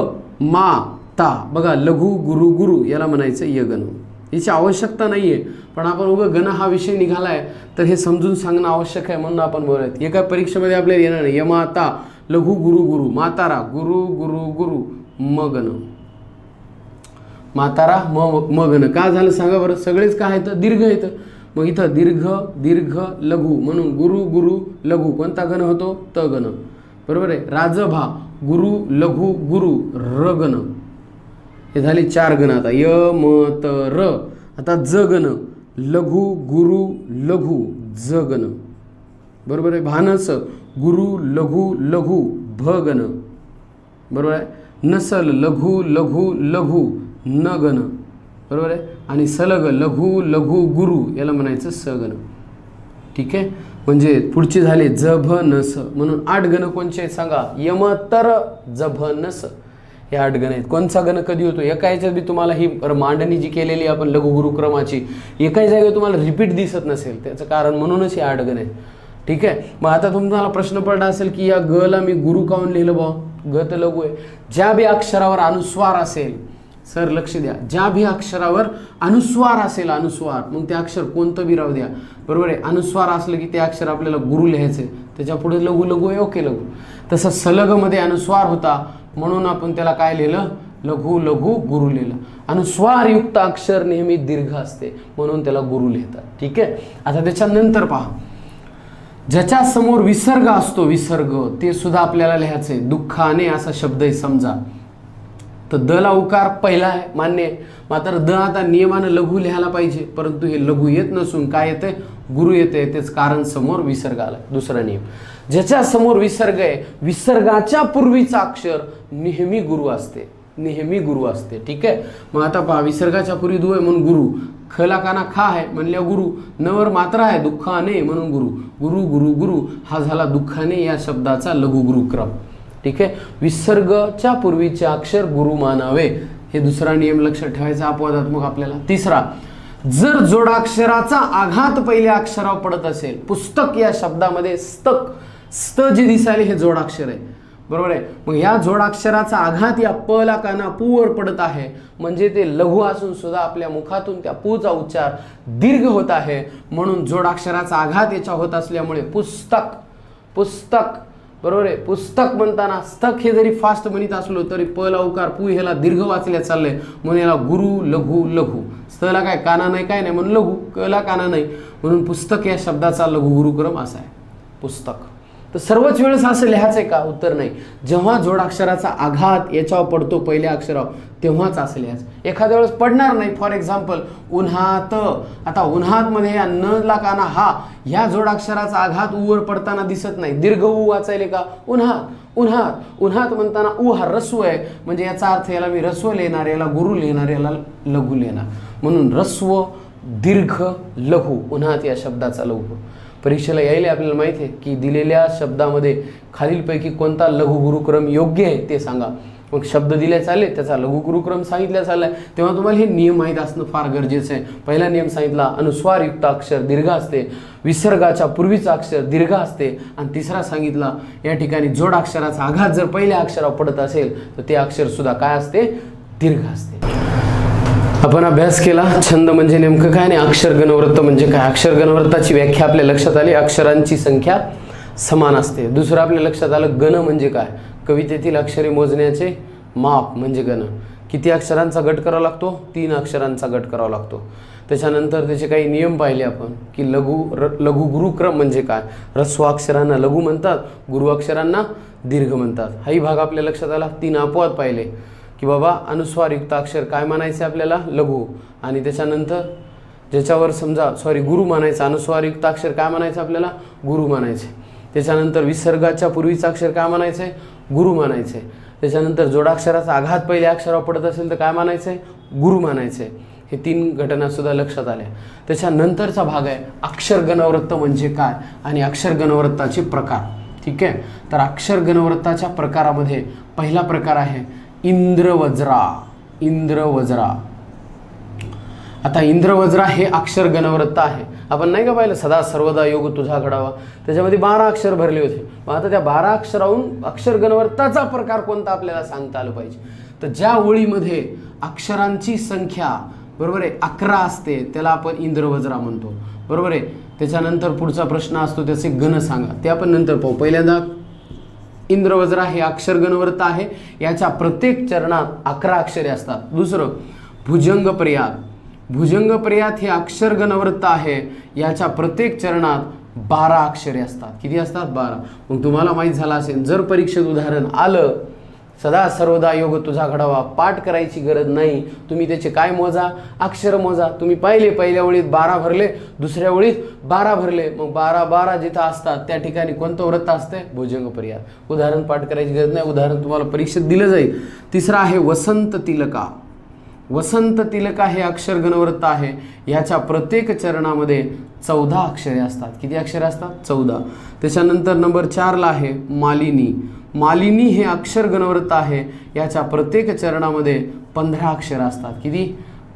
S1: मा ता, बघा लघु गुरु गुरु याला म्हणायचं यगण. याची आवश्यकता नाही आहे, पण आपण उगा गण हा विषय निघाला आहे तर हे समजून सांगणं आवश्यक आहे म्हणून आपण बोलत. एका परीक्षेमध्ये आपल्याला येणार नाही. यमाता लघु गुरु गुरु, मातारा गुरु गुरु गुरु मगन, मातारा मगन. का झालं सांगा बरं? सगळेच काय येतं? दीर्घ येतं. मग इथं दीर्घ दीर्घ लघु म्हणून गुरु गुरु लघु कोणता गण होतो? त गण. बरोबर आहे. राजभा गुरु लघु गुरु र गण. हे झाले 4 गण. आता य म त र. आता ज गण लघु गुरु लघु ज गण. बरोबर आहे. भानस गुरु लघु लघु भ गण. बरोबर आहे. नसल लघु लघु लघु न गण. बरोबर आहे. आणि सलग लघु लघु गुरु याला म्हणायचं स गण. ठीक आहे. म्हणजे पुढचे झाले जभ नस. म्हणून 8 गण कोणचे आहेत सांगा? यम तर जभ नस हे 8 गण आहेत. कोणचा गण कधी होतो? एका ह्याच्यात बी तुम्हाला ही मांडणी जी केलेली आपण लघु गुरुक्रमाची एकाही जागेवर तुम्हाला रिपीट दिसत नसेल. त्याचं कारण म्हणूनच हे 8 गण आहेत. ठीक आहे. मग आता तुम्हाला प्रश्न पडला असेल की या ग ला मी गुरु काऊन लिहिलं बा? ग तर लघु आहे. ज्या बी अक्षरावर अनुस्वार असेल, सर लक्ष द्या, ज्या भी अक्षरावर अनुस्वार असेल, अनुस्वार, मग ते अक्षर कोणतं बी राहू द्या. बरोबर आहे. अनुस्वार असलं की ते अक्षर आपल्याला गुरु लिहायचे, त्याच्या पुढे लघु लघु आहे, ओके लघु. तसं सलगमध्ये अनुस्वार होता म्हणून आपण त्याला काय लिहिलं? लघु लघु गुरु लिहिलं. अनुस्वारयुक्त अक्षर नेहमी दीर्घ असते म्हणून त्याला गुरु लिहितात. ठीक आहे. आता त्याच्यानंतर पहा, ज्याच्या समोर विसर्ग असतो, विसर्ग, ते सुद्धा आपल्याला लिहायचे. दुःखाने असा शब्द आहे समजा, तर द ला उकार पहिला आहे, मान्य आहे. मात्र द आता नियमानं लघु लिहायला पाहिजे, परंतु हे लघु येत नसून काय येते? गुरु येते. तेच कारण समोर विसर्ग आला. दुसरा नियम, ज्याच्या समोर विसर्ग आहे, विसर्गाच्या पूर्वीचा अक्षर नेहमी गुरु असते, नेहमी गुरु असते. ठीक आहे. मग आता पहा, विसर्गाच्या पूर्वी दु आहे म्हणून गुरु, खला काना खा आहे म्हणल्या गुरु, नवर मात्रा आहे दुःखाने म्हणून गुरु, गुरु गुरु गुरु हा झाला दुःखाने या शब्दाचा लघु गुरुक्रम. ठीक आहे. विसर्गाच्या पूर्वीचे अक्षर गुरु मानावे, हे दुसरा नियम लक्षात ठेवायचा अपवादात्मक आपल्याला. तिसरा, जर जोडाक्षराचा आघात पहिल्या अक्षरावर पडत असेल, पुस्तक या शब्दामध्ये स्तक, स्त जे दिसायले हे जोडाक्षर आहे. बरोबर आहे. मग या जोडाक्षराचा आघात या प ला काना पूवर पडत आहे, म्हणजे ते लघु असून सुद्धा आपल्या मुखातून त्या पूचा उच्चार दीर्घ होत आहे. म्हणून जोडाक्षराचा आघात याच्या होत असल्यामुळे पुस्तक, पुस्तक. बरोबर आहे. पुस्तक म्हणताना स्तक हे जरी फास्ट म्हणत असलो तरी प ला उकार पू ह्याला दीर्घ वाचल्या चाललंय म्हणून याला गुरु लघु लघु. स्तला काय काना नाही, काय नाही म्हणून लघु, क ला काना नाही म्हणून पुस्तक या शब्दाचा लघु गुरुक्रम असा आहे, पुस्तक. तर सर्वच वेळेस असं लिहायचं आहे का? उत्तर नाही. जेव्हा जोडाक्षराचा आघात याच्यावर पडतो पहिल्या अक्षरावर तेव्हाच असं लिहायचं. एखाद्या वेळेस पडणार नाही. फॉर एक्झाम्पल उन्हात, आता उन्हात मध्ये या न ला काना हा ह्या जोडाक्षराचा आघात उवर पडताना दिसत नाही, दीर्घ उ वाचायले का? उन्हात, उन्हात. उन्हात म्हणताना उ हा रस्व आहे, म्हणजे याचा अर्थ याला मी रस्व लिहिणार, याला गुरु लिहिणार, याला लघु लिहिणार. म्हणून रस्व दीर्घ लघु, उन्हात या शब्दाचा लघु. परीक्षेला यायला आपल्याला माहिती आहे की दिलेल्या शब्दामध्ये खालीलपैकी कोणता लघु गुरुक्रम योग्य आहे ते सांगा. मग शब्द दिले चालेल, त्याचा लघु गुरुक्रम सांगितल्या चाललाय, तेव्हा तुम्हाला हे नियम माहीत असणं फार गरजेचं आहे. पहिला नियम सांगितला, अनुस्वारयुक्त अक्षर दीर्घ असते, विसर्गाच्या पूर्वीचा अक्षर दीर्घ असते. आणि तिसरा सांगितला, या ठिकाणी जोडाक्षराचा आघात जर पहिल्या अक्षरावर पडत असेल तर ते अक्षर सुद्धा काय असते? दीर्घ असते. आपण अभ्यास केला छंद म्हणजे नेमकं काय नाही, अक्षर गणवृत्त म्हणजे काय. अक्षर गणवृत्ताची व्याख्या आपल्या लक्षात आली, अक्षरांची संख्या समान असते. दुसरं आपल्या लक्षात आलं गण म्हणजे काय, कवितेतील अक्षरे मोजण्याचे माप म्हणजे गण. किती अक्षरांचा गट करावा लागतो? 3 अक्षरांचा गट करावा लागतो. त्याच्यानंतर त्याचे काही नियम पाहिले आपण की लघु गुरुक्रम म्हणजे काय. ह्रस्व अक्षरांना लघु म्हणतात, गुरु अक्षरांना दीर्घ म्हणतात. हाही भाग आपल्या लक्षात आला. 3 अपवाद पाहिले की बाबा अनुस्वारयुक्त अक्षर काय म्हणायचे आपल्याला? लघु. आणि त्याच्यानंतर ज्याच्यावर समजा गुरु म्हणायचं, अनुस्वारयुक्त अक्षर काय म्हणायचं आपल्याला? गुरु म्हणायचे. त्याच्यानंतर विसर्गाच्या पूर्वीचं अक्षर काय म्हणायचं? गुरु म्हणायचे. त्याच्यानंतर जोडाक्षराचा आघात पहिल्या अक्षरावर पडत असेल तर काय म्हणायचं? गुरु म्हणायचे. हे 3 घटना सुद्धा लक्षात आल्या. त्याच्यानंतरचा भाग आहे अक्षर गणवृत्त म्हणजे काय आणि अक्षर गणवृत्ताचे प्रकार. ठीक आहे. तर अक्षर गणवृत्ताच्या प्रकारामध्ये पहिला प्रकार आहे इंद्रवज्रा. इंद्रवज्रा. आता इंद्रवज्रा हे अक्षर गणवृत्त आहे. आपण नाही का पाहिलं सदा सर्वदा योग तुझा घडावा, त्याच्यामध्ये 12 अक्षर भरले होते. मग आता त्या 12 अक्षराहून अक्षर गणवृत्ताचा प्रकार कोणता आपल्याला सांगता आलं पाहिजे. तर ज्या ओळीमध्ये अक्षरांची संख्या बरोबर आहे 11 असते त्याला आपण इंद्रवज्रा म्हणतो, बरोबर आहे. त्याच्यानंतर पुढचा प्रश्न असतो त्याचे गण सांगा, ते आपण नंतर पाहू. पहिल्यांदा इंद्रवज्रा हे अक्षर गणवर्त आहे, याच्या प्रत्येक चरणात 11 अक्षरे असतात. दुसरं भुजंगप्रियात, भुजंगप्रियात हे अक्षर गणवर्त आहे, याच्या प्रत्येक चरणात 12 अक्षरे असतात. किती असतात? 12. मग तुम्हाला माहीत झालं असेल, जर परीक्षेत उदाहरण आलं सदा सर्वदा योग तुझा घडावा, पाठ करायची गरज नाही, तुम्ही त्याचे काय मोजा? अक्षर मोजा. तुम्ही पाहिले पहिल्या ओळीत 12 भरले, दुसऱ्या ओळीत 12 भरले, मग 12 जिथं असतात त्या ठिकाणी कोणतं व्रत असते? भुजंगप्रियात. उदाहरण पाठ करायची गरज नाही, उदाहरण तुम्हाला परीक्षेत दिलं जाईल. तिसरा आहे वसंत तिलका. वसंत तिलका हे अक्षर गणवर्त आहे, याच्या प्रत्येक चरणामध्ये 14 अक्षरे असतात. किती अक्षरे असतात? 14. त्याच्यानंतर नंबर 4ला आहे मालिनी. मालिनी हे अक्षर गणवर्त आहे, याच्या प्रत्येक चरणामध्ये 15 अक्षरे असतात. किती?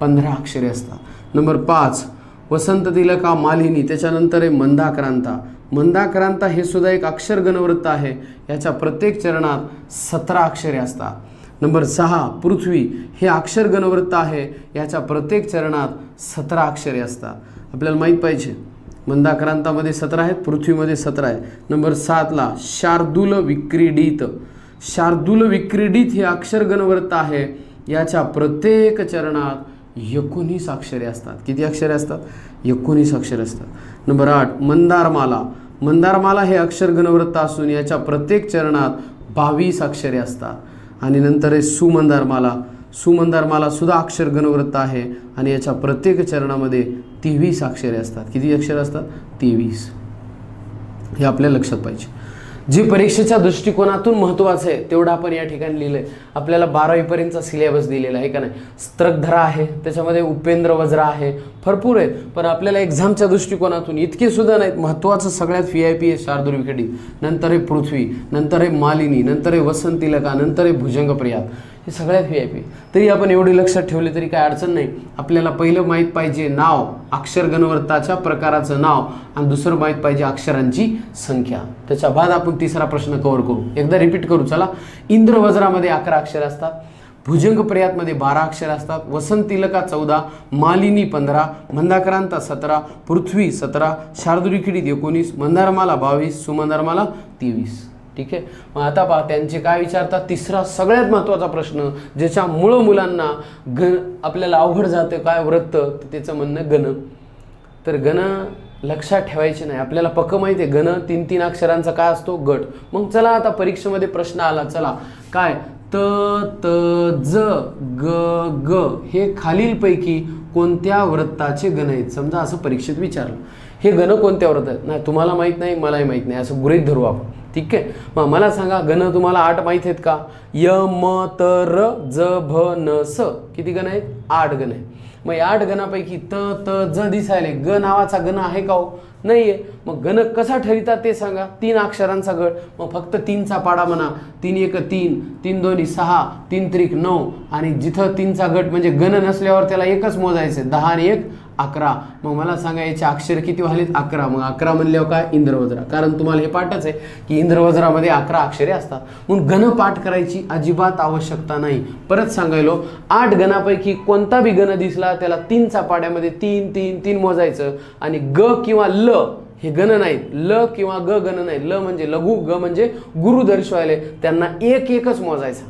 S1: 15 अक्षरे असतात. नंबर 5 वसंत तिलका, मालिनी. त्याच्यानंतर आहे मंदाक्रांता. मंदाक्रांता हे सुद्धा एक अक्षर गणवर्त आहे, याच्या प्रत्येक चरणात 17 अक्षरे असतात. नंबर 6 पृथ्वी हे अक्षर गणवर्त आहे, याच्या प्रत्येक चरणात 17 अक्षरे असतात. आपल्याला माहीत पाहिजे मंदाक्रांतामध्ये 17 आहेत, पृथ्वीमध्ये 17 आहे. नंबर 7ला शार्दूल विक्रीडित. शार्दूल विक्रीडित हे अक्षर गणवर्त आहे, याच्या प्रत्येक चरणात 19 अक्षरे असतात. किती अक्षरे असतात? 19 अक्षरे असतात. नंबर 8 मंदारमाला. मंदारमाला हे अक्षर गणवर्त असून याच्या प्रत्येक चरणात 22 अक्षरे असतात. आणि नंतर आहे सुमंदारमाला. सुमंदारमाला सुद्धा अक्षर गणवर्त आहे आणि याच्या प्रत्येक चरणामध्ये 23 अक्षरे असतात. किती अक्षरे असतात? 23. हे आपल्या लक्षात पाहिजे. जे परीक्षेच्या दृष्टिकोनातून महत्त्वाचं आहे तेवढं आपण या ठिकाणी लिहिलं आहे. आपल्याला 12वी पर्यंतचा सिलेबस दिलेला आहे का नाही. स्त्रकधरा आहे, त्याच्यामध्ये उपेंद्र वज्रा आहे, भरपूर आहेत. पण आपल्याला एक्झामच्या दृष्टिकोनातून इतके सुद्धा नाहीत. महत्त्वाचं सगळ्यात VIP आहे शार्दूल विक्रीडित, नंतर आहे पृथ्वी, नंतर आहे मालिनी, नंतर आहे वसंत तिलका, नंतर आहे भुजंगप्रियात. हे सगळ्यात VIP. तरी आपण एवढी लक्षात ठेवले तरी काय अडचण नाही. आपल्याला पहिलं माहीत पाहिजे नाव, अक्षर गणवर्ताच्या प्रकाराचं नाव, आणि दुसरं माहीत पाहिजे अक्षरांची संख्या. त्याच्या बाद आपण तिसरा प्रश्न कव्हर करू. एकदा रिपीट करू चला. इंद्रवज्रामध्ये 11 अक्षर असतात, भुजंगप्रियातमध्ये 12 अक्षर असतात, वसंत तिलका 14, मालिनी 15, मंदाक्रांता 17, पृथ्वी 17, शार्दूल विक्रीडित 19, मंदारमाला 22, सुमंदारमाला 23. ठीक आहे. मग आता पहा त्यांचे काय विचारतात. तिसरा सगळ्यात महत्त्वाचा प्रश्न, ज्याच्यामुळं मुलांना आपल्याला अवघड जातं काय व्रत, तर त्याचं म्हणणं गण. तर गण लक्षात ठेवायचे नाही. आपल्याला पक्क माहिती आहे गण 3-3 अक्षरांचा काय असतो? गट. मग चला आता परीक्षेमध्ये प्रश्न आला. चला काय त त ज ग ग हे खालीलपैकी कोणत्या व्रताचे गण आहेत? समजा असं परीक्षेत विचारलं, हे गण कोणत्या व्रत आहेत? नाही तुम्हाला माहीत नाही, मलाही माहीत नाही, असं गृहीत धरू आपण. ठीक आहे. मग मला सांगा गण तुम्हाला 8 माहीत आहेत का? य म त र ज भ न स. किती गण आहेत? 8 गण आहेत. मग या 8 गणापैकी त त ज दिसायले ग नावाचा गण आहे का हो? नाही आहे. मग गण कसा ठरवितात ते सांगा. 3 अक्षरांचा गट. मग फक्त 3चा पाडा म्हणा. 3 1 3, 3 2 6, 3 3 9, आणि जिथं 3चा गट म्हणजे गण नसल्यावर त्याला एकच मोजायचं, 10 आणि 1 11. मग मला सांगा याचे अक्षर किती व्हालेत? 11. मग 11 म्हणल्यावर काय? इंद्रवज्रा. कारण तुम्हाला हे पाठच आहे की इंद्रवज्रामध्ये 11 अक्षरे असतात. म्हणून गण पाठ करायची अजिबात आवश्यकता नाही. परत सांगायलो, 8 गणापैकी कोणता बी गण दिसला त्याला 3चा पाड्यामध्ये 3 3 3 मोजायचं. आणि ग किंवा ल हे गण नाहीत. ल किंवा ग गण नाही. ल म्हणजे लघु, ग म्हणजे गुरु दर्शवायले, त्यांना एक एकच मोजायचा,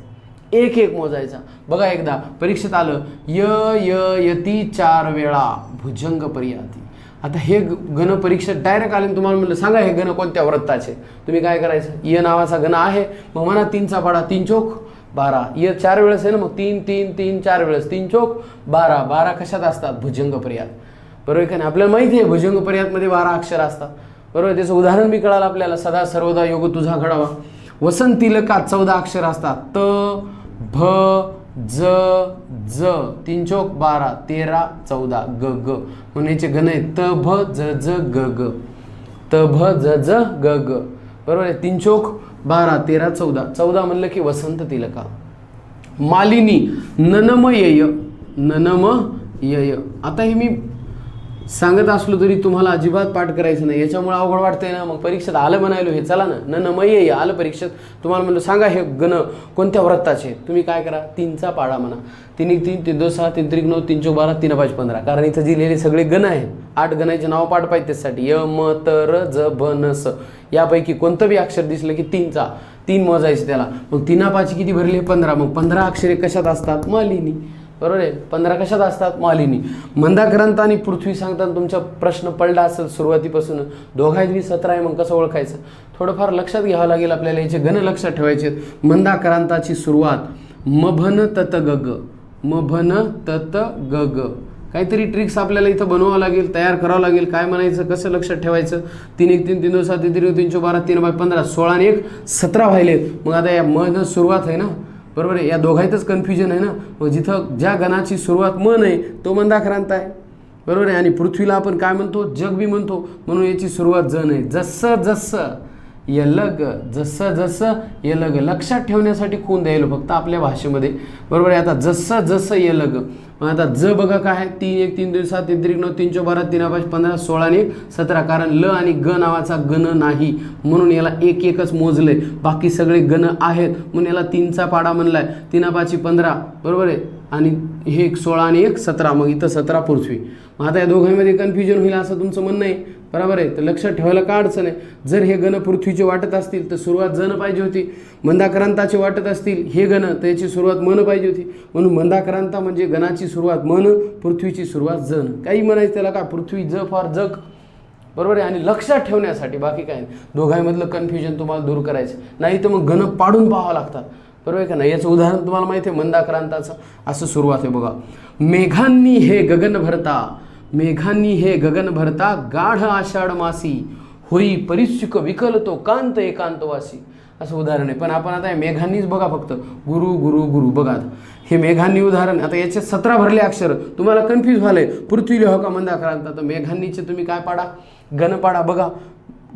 S1: एक एक मोजायचा. बघा एकदा परीक्षेत आलं य य यती 4 वेळा भुजंगप्रियाती. आता हे गण परीक्षेत डायरेक्ट आले, तुम्हाला म्हणलं सांगा हे गण कोणत्या व्रताचे. तुम्ही काय करायचं? य नावाचा गण आहे, मग म्हणा 3चा पाडा 3 चोक 12. य 4 वेळेस आहे ना, मग 3 3 3 4 वेळेस 3 चोक 12. 12 कशात असतात? भुजंगप्रियात. बरोबर का नाही? आपल्याला माहिती आहे भुजंगप्रियातमध्ये 12 अक्षर असतात. बरोबर. त्याचं उदाहरण बी कळालं आपल्याला. सदा सर्वदा योग तुझा घडावा. वसंत तिलकात 14 अक्षर असतात. त भ ज ज 3 चोक 12, 13 14 ग ग. म्हणून याचे गण आहेत त भ ज ज ग ग, त भ ज ज ग ग. बरोबर आहे. 3 चोक 12, 13 14. 14 म्हणलं की वसंत तिलका. मालिनी ननम यय, ननम यय. आता हे मी सांगत असलो तरी तुम्हाला अजिबात पाठ करायचं नाही. याच्यामुळे अवघड वाटतंय ना. मग परीक्षेत आलं म्हणायलो हे चला ना न मग ये आलं परीक्षेत तुम्हाला म्हणलं सांगा हे गण कोणत्या व्रताचे. तुम्ही काय करा 3चा पाढा म्हणा. 3 1 3 3 2 6 3 3 9 3 4 12 3 5 15. कारण इथं लिहिलेले सगळे गण आहेत. 8 गणाचे नाव पाठ पाहिजे त्यासाठी य म त र ज भ न स. यापैकी कोणतं बी अक्षर दिसलं की 3 मोजायचे त्याला. मग 3 5 किती भरले 15. मग 15 अक्षरे कशात असतात मालिनी. बरोबर आहे. 15 कशात असतात मालिनी. मंदाक्रांत आणि पृथ्वी सांगताना तुमचा प्रश्न पडला असेल सुरुवातीपासून दोघांत बी 17 आहे. मग कसं ओळखायचं थोडंफार लक्षात घ्यावं लागेल आपल्याला. याचे गण लक्षात ठेवायचे. मंदाक्रांताची सुरुवात मभन तत गग. मभन तत गग. काहीतरी ट्रिक्स आपल्याला इथं बनवावं लागेल तयार करावं लागेल. काय म्हणायचं कसं लक्षात ठेवायचं. 3 1 3 3 2 7 3 3 3 12 3 5 15 16 आणि 1 17 व्हायले. मग आता या मन सुरुवात आहे ना बरोबर आहे. या दोघांतच कन्फ्युजन आहे ना. मग जिथं ज्या गणाची सुरुवात मन आहे तो मंदाक्रांत आहे बरोबर आहे. आणि पृथ्वीला आपण काय म्हणतो जग बी म्हणतो. म्हणून याची सुरुवात जन आहे. जसं जसं यलग. जसं जसं यलग. लक्षात ठेवण्यासाठी खून द्यायला फक्त आपल्या भाषेमध्ये बरोबर आहे. आता जसं जसं यलग. मग आता ज बघा काय आहे 3 1 3 2 7 3 3 9 3 4 12 3 5 15 16 आणि 1 17. कारण ल आणि ग नावाचा गण नाही म्हणून याला एक एकच मोजलंय. बाकी सगळे गण आहेत म्हणून याला 3चा पाढा म्हणलाय. 3 5 15 बरोबर आहे. आणि हे 16 आणि 1 17. मग इथं 17 पृथ्वी. मग आता या दोघांमध्ये कन्फ्युजन होईल असं तुमचं म्हणणं आहे बरोबर आहे. तर लक्षात ठेवायला काय अडचण आहे. जर हे गण पृथ्वीचे वाटत असतील तर सुरुवात जन पाहिजे होती. मंदाक्रांताचे वाटत असतील हे गण तर याची सुरुवात मन पाहिजे होती. म्हणून मंदाक्रांता म्हणजे गणाची सुरुवात मन पृथ्वीची सुरुवात जन. काही म्हणायचं त्याला का पृथ्वी ज फॉर जग बरोबर आहे. आणि लक्षात ठेवण्यासाठी बाकी काय दोघांमधलं कन्फ्युजन तुम्हाला दूर करायचं नाही तर मग गण पाडून पाहावं लागतात बरोबर आहे का नाही. याचं उदाहरण तुम्हाला माहिती आहे मंदाक्रांताचं. असं सुरुवात आहे बघा. मेघांनी हे गगन भरता. मेघांनी हे गगन भरता गाढ आषाढ मासी होई परिस्युक विकलतो कांत एकांतवासी. असं उदाहरण आहे. पण आपण आता मेघांनीच बघा फक्त गुरु गुरु गुरु बघा. हे मेघांनी उदाहरण. आता याचे 17 भरले अक्षर तुम्हाला कन्फ्यूज झालंय. पृथ्वी लिहा का मंदाक्रांता. तर मेघांनीचे तुम्ही काय पाडा गण पाडा बघा.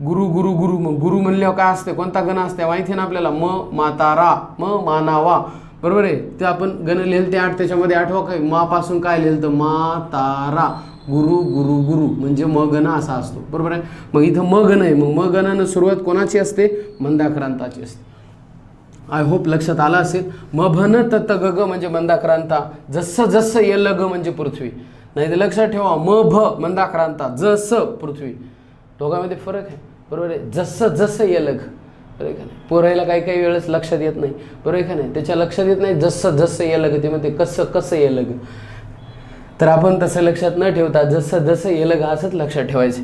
S1: गुरु गुरु गुरु. मग गुरु म्हणल्यावर काय असते कोणता गण असते माहिती ना आपल्याला. म मातारा म मानावा बरोबर आहे. ते आपण गण लिहिलं ते 8 त्याच्यामध्ये 8वा काय मापासून काय लिहिलं तर मातारा गुरु गुरु गुरु म्हणजे म गण असा असतो बरोबर आहे. मग इथं म गण आहे. मग म गणानं सुरुवात कोणाची असते मंदाक्रांताची असते. आय होप लक्षात आलं असेल. म भन तत गग म्हणजे मंदाक्रांता. जसं जसं यल ग म्हणजे पृथ्वी. नाही तर लक्षात ठेवा म भ मंदाक्रांता जसं पृथ्वी. दोघांमध्ये फरक आहे बरोबर आहे. जसं जसं यलग बरोबर आहे का नाही. पोरायला काही काही वेळेस लक्षात येत नाही बरोबर आहे का नाही. त्याच्या लक्षात येत नाही जसं जसं यलग. ते म्हणते कसं कसं यलग. तर आपण तसं लक्षात न ठेवता जसं जसं यलग असंच लक्षात ठेवायचं.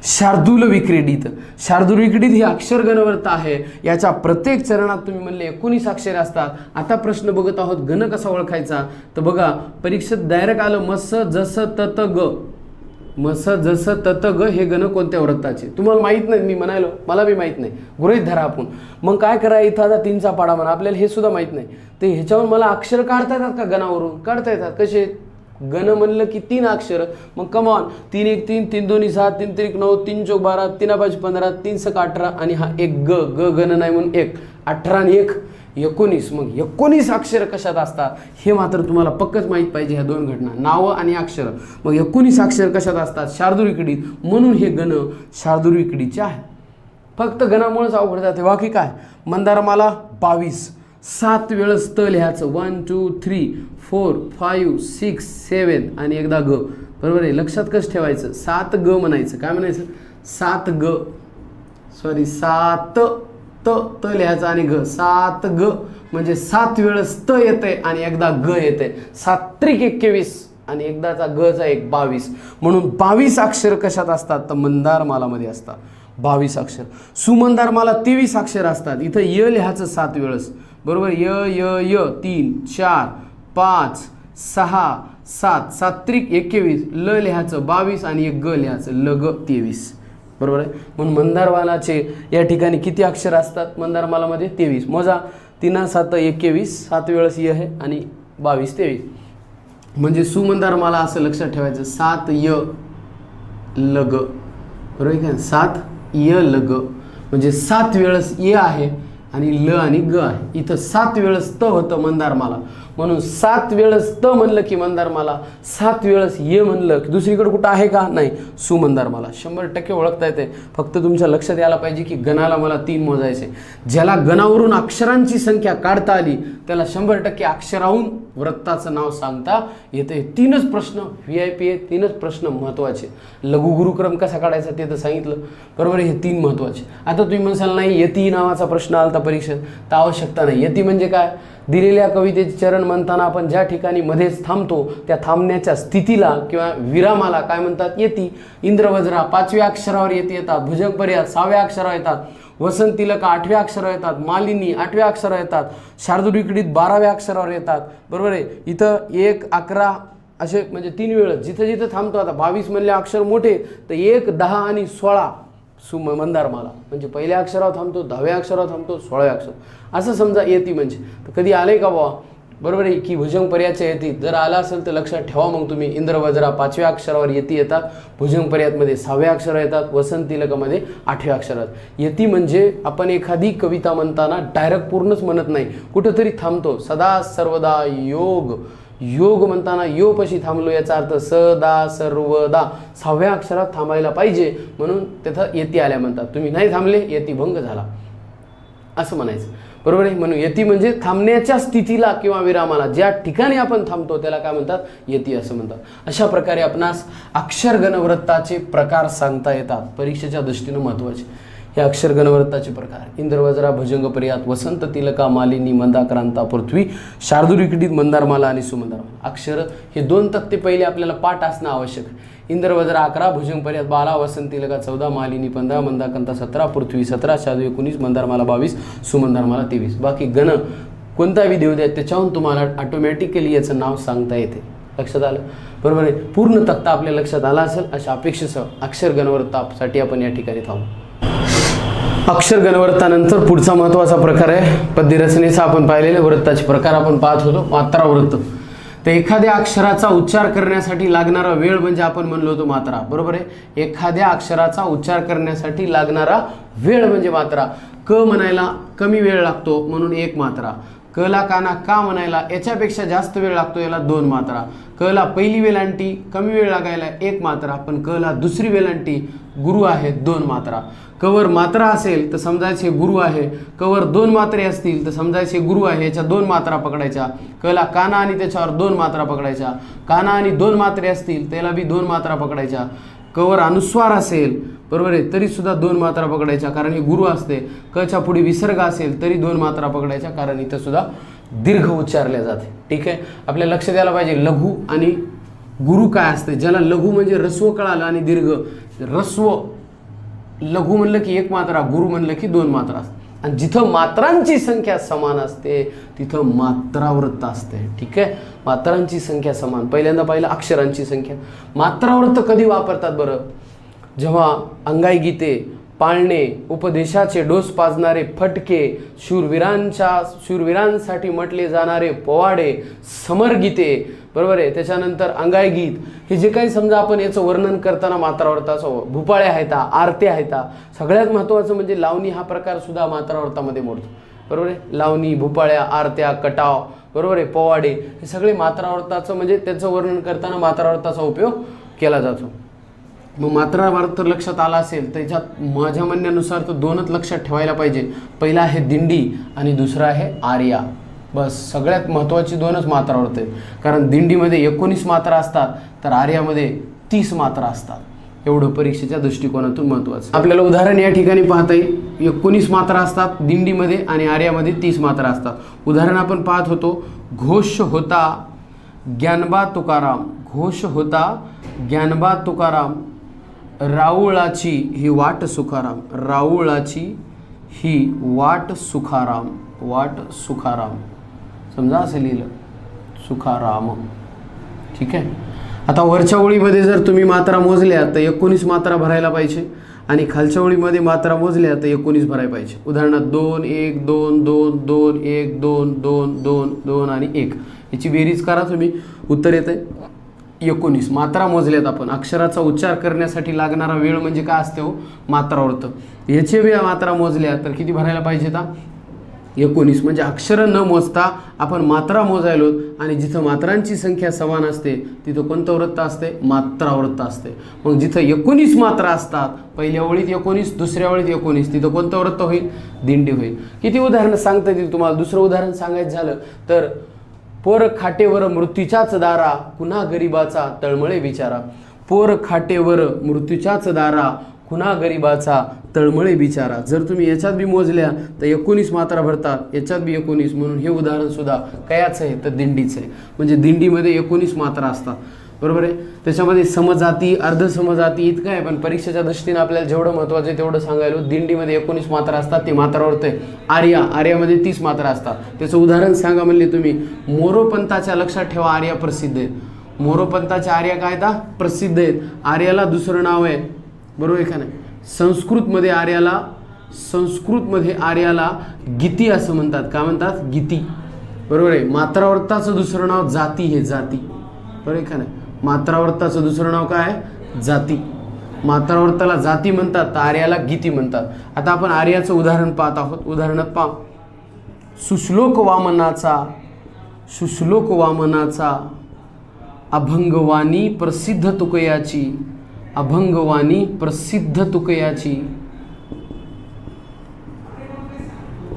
S1: शार्दूल विक्रीडित. शार्दूल विक्रीडित ही अक्षर गणवर्त आहे. याच्या प्रत्येक चरणात तुम्ही म्हणले 19 अक्षरे असतात. आता प्रश्न बघत आहोत गण कसा ओळखायचा. तर बघा परीक्षेत डायरेक्ट आलं मस जसं तत ग. मस जसं तत ग हे गण कोणत्या व्रताचे तुम्हाला माहीत नाही. मी म्हणालो मला बी माहीत नाही. गृहीत धरा आपण. मग काय करा इथं आता 3चा पाढा म्हणा. आपल्याला हे सुद्धा माहीत नाही. तर ह्याच्यावर मला अक्षर काढता येतात का गणावरून. काढता येतात. कसे गण म्हणलं की 3 अक्षर. मग कमॉन 3 1 3 3 2 7 3 3 9 3 4 12 3 5 15 3 6 18 आणि हा एक ग ग गण नाही म्हणून 1 18 आणि 1 19. मग 19 अक्षर कशात असतात हे मात्र तुम्हाला पक्कच माहीत पाहिजे. ह्या 2 घटना नावं आणि अक्षर. मग 19 अक्षर कशात असतात शार्दूल विक्रीडित. म्हणून हे गण शार्दूल विक्रीडितचे आहेत. फक्त गणामुळेच अवघड जाते बाकी काय. मंदारमाला 22 7 वेळेस त लिहायचं 1 2 3 4 5 6 7 आणि एकदा ग बरोबर आहे. लक्षात कसं ठेवायचं 7 ग म्हणायचं. काय म्हणायचं 7 ग सॉरी 7 त त लिहायचं आणि ग 7 ग म्हणजे 7 वेळेस त येते आणि एकदा ग येते. 7 त्रिक 21 आणि एकदाचा गचा 1 22. म्हणून 22 अक्षर कशात असतात तर मंदारमालामध्ये असतात 22 अक्षर. सुमंदारमाला 23 अक्षर असतात. इथं य लिहायचं 7 वेळेस बरोबर. य य य 3 4 5 6 7 7 त्रिक 21 ल लिहायचं 22 आणि एक ग लिहायचं ल ग 23 बरोबर आहे. म्हणून मंदारमालाचे या ठिकाणी किती अक्षर असतात मंदारमालामध्ये 23. मोजा 3 7 21 7 वेळेस य आहे आणि 22 23. म्हणजे सुमंदारमाला असं लक्षात ठेवायचं 7 य ल ग बरोबर आहे का. 7 य ल ग म्हणजे 7 वेळेस य आहे आणि ल आणि ग आहे. इथं 7 वेळेस त होतं मंदारमाला, म्हणून 7 वेळेस त म्हणलं की मंदारमाला, 7 वेळेस ये म्हणलं की दुसरीकडे कुठं आहे का नाही, सुमंदारमाला. 100% ओळखता येते. फक्त तुमच्या लक्षात यायला पाहिजे की गणाला मला 3 मोजायचे. ज्याला गणावरून अक्षरांची संख्या काढता आली त्याला 100% अक्षराहून वृत्ताचं नाव सांगता येते. 3च प्रश्न VIP आहे, 3च प्रश्न महत्त्वाचे. लघु गुरुक्रम कसा काढायचा ते तर सांगितलं, बरोबर. हे 3 महत्त्वाचे. आता तुम्ही म्हणसाल नाही यती नावाचा प्रश्न आलता परीक्षेत, तर आवश्यकता नाही. यती म्हणजे काय, दिलेल्या कवितेचे चरण म्हणताना आपण ज्या ठिकाणी मध्येच थांबतो त्या थांबण्याच्या स्थितीला किंवा विरामाला काय म्हणतात, यती. इंद्रवज्रा 5व्या अक्षरावर यती येतात, भुजंगपर्याय 6व्या अक्षरावर येतात, वसंतिलक 8व्या अक्षरावर येतात, मालिनी 8व्या अक्षरावर येतात, शार्दूलविक्रीडित 12व्या अक्षरावर येतात, बरोबर आहे. इथं 1, 11 असे म्हणजे 3 वेळ जिथं जिथं थांबतो. आता 22 म्हणले अक्षर मोठे तर 1, 10 आणि 16 मंदारमाला म्हणजे पहिल्या अक्षरावर थांबतो, 10व्या अक्षरावर थांबतो, 16व्या अक्षर असं समजा यती. म्हणजे तर कधी आलंय का बाबा, बरोबर आहे की भुजंगपर्यायच्या यती. जर आला असेल तर लक्षात ठेवा. मग तुम्ही इंद्रवज्रा 5व्या अक्षरावर यती येतात, भुजंगपर्यायमध्ये 6व्या अक्षर येतात, वसंतिलकमध्ये 8व्या अक्षरात. यती म्हणजे आपण एखादी कविता म्हणताना डायरेक्ट पूर्णच म्हणत नाही, कुठंतरी थांबतो. सदा सर्वदा योग, योग म्हणताना योपाशी थांबलो याचा अर्थ सदा सर्वदा 6व्या अक्षरात थांबायला पाहिजे, म्हणून तिथं यती आल्या म्हणतात. तुम्ही नाही थांबले यती भंग झाला असं म्हणायचं, बरोबर आहे. म्हणून यती म्हणजे थांबण्याच्या स्थितीला किंवा विरामाला ज्या ठिकाणी आपण थांबतो त्याला काय म्हणतात, यती असं म्हणतात. अशा प्रकारे आपणास अक्षर गणवृत्ताचे प्रकार सांगता येतात, परीक्षेच्या दृष्टीनं महत्त्वाचे. हे अक्षर गणवृत्ताचे प्रकार: इंद्रवज्रा, भुजंगपर्यात, वसंत तिलका, मालिनी, मंदाक्रांता, पृथ्वी, शार्दूलविक्रीडित, मंदारमाला आणि सुमंदारमाला. अक्षर हे 2 तक्ते पहिले आपल्याला पाठ असणं आवश्यक आहे. इंद्रवज्रा 11, भुजंगपर्यात 12, वसंत तिलका 14, मालिनी 15, मंदाक्रांता 17, पृथ्वी 17, शार्दूल 19, मंदारमाला 22, सुमंदारमाला 23. बाकी गण कोणता बी देऊ द्या त्याच्याहून तुम्हाला ऑटोमॅटिकली याचं नाव सांगता येते. लक्षात आलं, बरोबर आहे. पूर्ण तक्ता आपल्या लक्षात आला असेल अशा अपेक्षेसह अक्षर गणवृत्तासाठी आपण या ठिकाणी थांबू. अक्षर गणवृत्तानंतर पुढचा महत्त्वाचा प्रकार आहे पद्यरचनेचा. आपण पाहिलेले वृत्ताचे प्रकार आपण पाहत होतो. मात्रा वृत्त. तर एखाद्या अक्षराचा उच्चार करण्यासाठी लागणारा वेळ म्हणजे आपण म्हणलो होतो मात्रा, बरोबर आहे. एखाद्या अक्षराचा उच्चार करण्यासाठी लागणारा वेळ म्हणजे मात्रा. क म्हणायला कमी वेळ लागतो म्हणून 1 मात्रा. कला काना का म्हणायला याच्यापेक्षा जास्त वेळ लागतो, याला 2 मात्रा. कला पहिली वेलांटी कमी वेळ लागायला 1 मात्रा, पण कला दुसरी वेलांटी गुरु आहे 2 मात्रा. कवर मात्रा असेल तर समजायचे गुरु आहे, कवर 2 मात्रे असतील तर समजायचे गुरु आहे, याच्या 2 मात्रा पकडायच्या. कला काना आणि त्याच्यावर 2 मात्रा पकडायच्या. काना आणि 2 मात्रे असतील त्याला बी 2 मात्रा पकडायच्या. कवर अनुस्वार असेल, बरोबर आहे, तरी सुद्धा 2 मात्रा पकडायच्या कारण हे गुरु असते. कच्या पुढे विसर्ग असेल तरी 2 मात्रा पकडायच्या कारण इथं सुद्धा दीर्घ उच्चारल्या जाते. ठीक आहे, आपल्या लक्ष द्यायला पाहिजे लघु आणि गुरु काय असते. ज्याला लघु म्हणजे रस्व कळालं आणि दीर्घ. रस्व लघु म्हणलं की 1 मात्रा, गुरु म्हणलं की 2 मात्रा असते. आणि जिथं मात्रांची संख्या समान असते तिथं मात्रावृत्त असते. ठीक आहे, मात्रांची संख्या समान. पहिल्यांदा पाहिलं अक्षरांची संख्या. मात्रावृत्त कधी वापरतात बरं? जेव्हा अंगाई गीते, पाळणे, उपदेशाचे डोस पाजणारे फटके, शूरवीरांसाठी म्हटले जाणारे पोवाडे, समरगीते, बरोबर आहे, त्याच्यानंतर अंगाई गीत, हे जे काही समजा आपण याचं वर्णन करताना मात्रावृत्ताचं, भूपाळ्या आहेत, आरत्या आहेत. सगळ्यात महत्त्वाचं म्हणजे लावणी हा प्रकार सुद्धा मात्रावृत्तामध्ये मोडतो. बरोबर आहे, लावणी, भूपाळ्या, आरत्या, कटाव, बरोबर आहे, पोवाडे, हे सगळे मात्रावृत्ताचं म्हणजे त्याचं वर्णन करताना मात्रावृत्ताचा उपयोग केला जातो. मग मात्रावृत्त लक्षात आला असेल त्याच्यात माझ्या म्हणण्यानुसार तर 2च लक्षात ठेवायला पाहिजे. पहिला आहे दिंडी आणि दुसरा आहे आर्या. बस, सगळ्यात महत्त्वाची 2च मात्रावृत्त आहेत. कारण दिंडीमध्ये 19 मात्रा असतात तर आर्यामध्ये 30 मात्रा असतात. एवढं परीक्षेच्या दृष्टिकोनातून महत्त्वाचं. आपल्याला उदाहरण या ठिकाणी पाहता येईल. 19 मात्रा असतात दिंडीमध्ये आणि आर्यामध्ये 30 मात्रा असतात. उदाहरण आपण पाहत होतो. घोष होता ज्ञानबा तुकाराम, घोष होता ज्ञानबा तुकाराम, राऊळाची ही वाट सुखाराम, राऊळाची ही वाट सुखाराम, वाट सुखाराम, समजा असं लिहिलं सुखाराम. ठीक आहे, आता वरच्या ओळीमध्ये जर तुम्ही मात्रा मोजल्या तर 19 मात्रा भरायला पाहिजे आणि खालच्या ओळीमध्ये मात्रा मोजल्या तर 19 भरायला पाहिजे. उदाहरणार्थ 2 1 2 2 2 1 2 2 2 2 आणि 1 याची बेरीज करा तुम्ही, उत्तर येते 19 मात्रा मोजल्यात आपण. अक्षराचा उच्चार करण्यासाठी लागणारा वेळ म्हणजे काय असते हो? मात्रावृत्त. याचे वेळ मात्रा मोजल्या तर किती भरायला पाहिजे? आता 19 म्हणजे अक्षरं न मोजता आपण मात्रा मोजायलो आणि जिथं मात्रांची संख्या समान असते तिथं कोणतं वृत्त असते? मात्रावृत्त असते. मग जिथं 19 मात्रा असतात, पहिल्या ओळीत 19, दुसऱ्या ओळीत 19, तिथं कोणतं वृत्त होईल? दिंडी होईल. किती उदाहरणं सांगता येतील तुम्हाला? दुसरं उदाहरण सांगायचं झालं तर पोर खाटेवर मृत्यूच्याच दारा, कुणा गरिबाचा तळमळे विचारा. पोर खाटेवर मृत्यूच्याच दारा, कुणा गरिबाचा तळमळे बिचारा. जर तुम्ही याच्यात बी मोजल्या तर 19 मात्रा भरतात, याच्यात बी 19. म्हणून हे उदाहरण सुद्धा कयाचं आहे? तर दिंडीचं आहे. म्हणजे दिंडीमध्ये 19 मात्रा असतात, बरोबर आहे. त्याच्यामध्ये समजाती, अर्धसमजाती इतकं आहे, पण परीक्षेच्या दृष्टीने आपल्याला जेवढं महत्त्वाचं आहे तेवढं सांगायलो. दिंडीमध्ये 19 मात्रा असतात, ती मात्रावरती आहे. आर्यामध्ये 30 मात्रा असतात. त्याचं उदाहरण सांगा म्हणले तुम्ही. मोरोपंथाच्या, लक्षात ठेवा, आर्या प्रसिद्ध आहेत. मोरोपंथाच्या आर्या काय ता? प्रसिद्ध आहेत. आर्याला दुसरं नाव आहे, बरोबर आहे का नाही? संस्कृतमध्ये आर्याला गीती असं म्हणतात. काय म्हणतात? गीती, बरोबर आहे. मात्रावर्ताचं दुसरं नाव जाती हे, जाती, बरोबर आहे का नाही? मात्रावर्ताचं दुसरं नाव काय आहे? जाती. मात्रावर्ताला जाती म्हणतात, तर आर्याला गीती म्हणतात. आता आपण आर्याचं उदाहरण पाहत आहोत. उदाहरणात पहा. सुश्लोक वामनाचा अभंगवाणी प्रसिद्ध तुकयाची, अभंगवाणी प्रसिद्ध तुकयाची,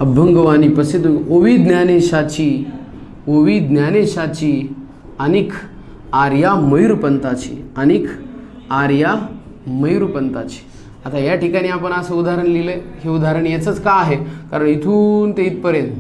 S1: अभंगवाणी प्रसिद्ध. ओवी ज्ञानेशाची अनिक आर्या मयूरपंथाची, अनिक आर्या मयूरपंथाची. आता या ठिकाणी आपण असं उदाहरण लिहिलंय. हे उदाहरण याचंच का आहे? कारण इथून ते इथपर्यंत,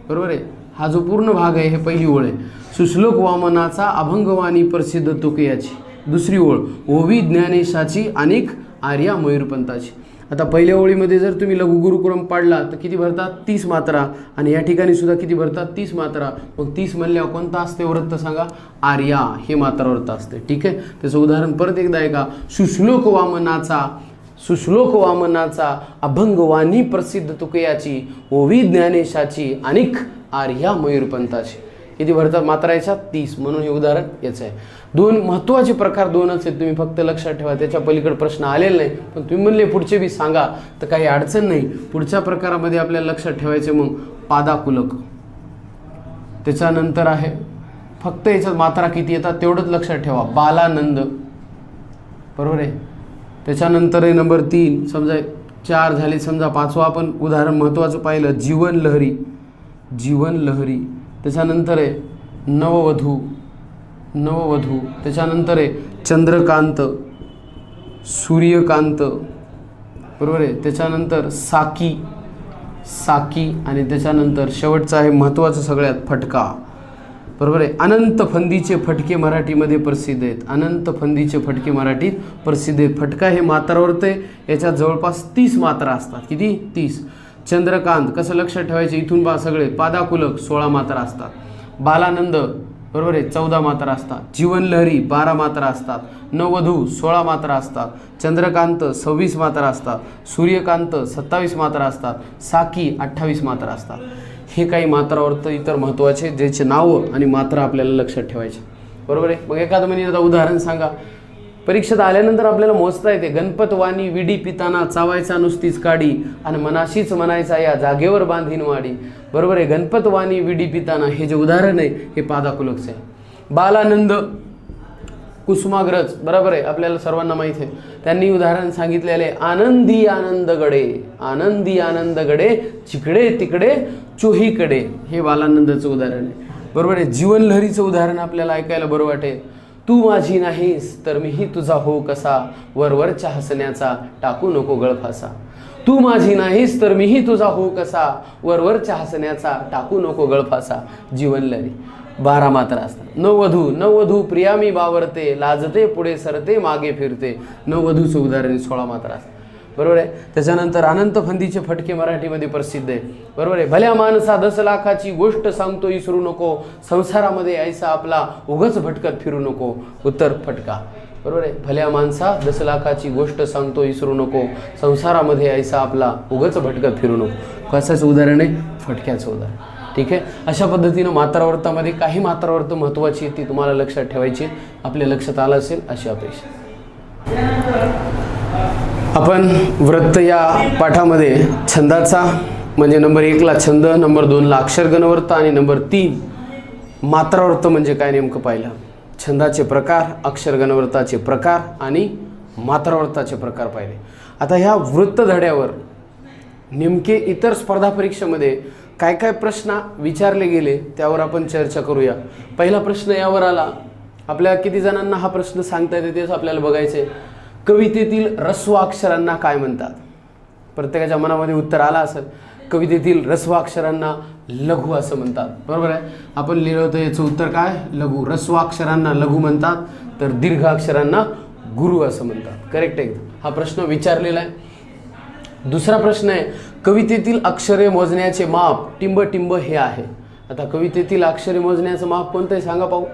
S1: बरोबर आहे, हा जो पूर्ण भाग आहे हे पहिली ओळ आहे. सुश्लोक वामनाचा अभंगवाणी प्रसिद्ध तुकयाची, दुसरी ओळ ओवी ज्ञानेशाची अनेक आर्या मयूरपंथाची. आता पहिल्या ओळीमध्ये जर तुम्ही लघु गुरुक्रम पाडला तर किती भरतात? 30 मात्रा. आणि या ठिकाणी सुद्धा किती भरतात? 30 मात्रा. मग 30 म्हणल्यावर कोणता असते वृत्त सांगा? आर्या हे मात्रावृत्त असते. ठीक आहे. त्याचं उदाहरण परत एकदा आहे का? सुश्लोक वामनाचा अभंगवाणी प्रसिद्ध तुकयाची, ओवी ज्ञानेशाची अनेक आर्या मयूरपंथाची. किती भरतात मात्रा याच्यात? 30. म्हणून हे उदाहरण याचं आहे. दोन महत्त्वाचे प्रकार दोनच आहेत, तुम्ही फक्त लक्षात ठेवा. त्याच्या पलीकडे प्रश्न आलेला नाही, पण तुम्ही म्हणले पुढचे बी सांगा तर काही अडचण नाही. पुढच्या प्रकारामध्ये आपल्याला लक्षात ठेवायचे मग पादाकुलक. त्याच्यानंतर आहे फक्त याच्यात मात्रा किती येतात तेवढंच लक्षात ठेवा, बालानंद, बरोबर आहे. त्याच्यानंतर आहे नंबर 3, समजा 4 झाले. समजा 5वं आपण उदाहरण महत्त्वाचं पाहिलं, जीवनलहरी. त्याच्यानंतर आहे नववधू. त्याच्यानंतर आहे चंद्रकांत, सूर्यकांत, बरोबर आहे. त्याच्यानंतर साकी. आणि त्याच्यानंतर शेवटचं आहे महत्त्वाचं सगळ्यात, फटका, बरोबर आहे. अनंत फंदीचे फटके मराठीमध्ये प्रसिद्ध आहेत. अनंत फंदीचे फटके मराठीत प्रसिद्ध आहेत. फटका हे मात्रावर्त आहे, याच्यात जवळपास 30 मात्रा असतात. किती? 30. चंद्रकांत कसं लक्षात ठेवायचे? इथून पहा सगळे. पादाकुलक 16 मात्रा असतात. बालानंद, बरोबर आहे, 14 मात्रा असतात. जीवनलहरी 12 मात्रा असतात. नववधू 16 मात्रा असतात. चंद्रकांत 26 मात्रा असतात. सूर्यकांत 27 मात्रा असतात. साकी 28 मात्रा असतात. हे काही मात्रावर्त इतर महत्त्वाचे ज्याचे नावं आणि मात्रा आपल्याला लक्षात ठेवायचे, बरोबर आहे. मग एखादं म्हणजे उदाहरण सांगा. परीक्षेत आल्यानंतर आपल्याला मोजता येते. गणपतवाणी विडी पिताना चावायचा नुसतीच काडी, आणि मनाशीच म्हणायचा या जागेवर बांधीन वाडी, बरोबर आहे. गणपतवाणी विडी पिताना हे जे उदाहरण आहे हे पादाकुलकचं आहे. बालानंद कुसुमाग्रज, बरोबर आहे, आपल्याला सर्वांना माहीत आहे. त्यांनी उदाहरण सांगितलेले आनंदी आनंद गडे जिकडे तिकडे चोहीकडे, हे बालानंदचं उदाहरण आहे, बरोबर आहे. जीवनलहरीचं उदाहरण आपल्याला ऐकायला बरं वाटेल. तू माझी नाहीस तर मीही तुझा हो कसा, वरवरच्या हसण्याचा टाकू नको गळफासा. तू माझी नाहीस तर मीही तुझा हो कसा, वरवरच्या हसण्याचा टाकू नको गळफासा. जीवनलहरी 12 मात्रा असतात. नववधू प्रिया मी बावरते, लाजते पुढे सरते मागे फिरते. नववधूचं उदाहरण 16 मात्रा असतात, बरोबर आहे. त्याच्यानंतर अनंत फंदीचे फटके मराठीमध्ये प्रसिद्ध आहे, बरोबर आहे. भल्या माणसा 10 लाखाची गोष्ट सांगतो विसरू नको, संसारामध्ये ऐसा आपला उगच भटकत फिरू नको. उत्तर फटका, बरोबर आहे. भल्या माणसा 10 लाखाची गोष्ट सांगतो विसरू नको, संसारामध्ये ऐसा आपला उगच भटकत फिरू नको. कशाचं उदाहरण आहे? फटक्याचं उदाहरण. ठीक आहे. अशा पद्धतीनं मात्रावर्तामध्ये काही मात्रावर्त महत्त्वाची ती तुम्हाला लक्षात ठेवायची. आपल्या लक्षात आलं असेल अशी अपेक्षा. आपण वृत्त या पाठामध्ये छंदाचा म्हणजे नंबर 1ला छंद, नंबर 2ला अक्षर गणवर्त आणि नंबर 3 मात्रावर्त म्हणजे काय नेमकं पाहिलं. छंदाचे प्रकार, अक्षर गणवर्ताचे प्रकार आणि मात्रावर्ताचे प्रकार पाहिले. आता ह्या वृत्त धड्यावर नेमके इतर स्पर्धा परीक्षेमध्ये काय काय प्रश्न विचारले गेले त्यावर आपण चर्चा करूया. पहिला प्रश्न यावर आला. आपल्या किती जणांना हा प्रश्न सांगता येते तेच आपल्याला बघायचे. कवितेतील ऱ्हस्व अक्षरांना काय म्हणतात? प्रत्येकाच्या मनामध्ये उत्तर आला असेल. कवितेतील ऱ्हस्व अक्षरांना लघु असं म्हणतात. बरोबर आहे. आपण लिहिलं होतं याचं उत्तर काय? लघु. ऱ्हस्व अक्षरांना लघु म्हणतात, तर दीर्घ अक्षरांना गुरु असं म्हणतात. करेक्ट आहे. हा प्रश्न विचारलेला आहे. दुसरा प्रश्न आहे, कवितेतील अक्षरे मोजण्याचे माप टिंब टिंब हे आहे. आता कवितेतील अक्षरे मोजण्याचं माप कोणतं आहे सांगा पाहू.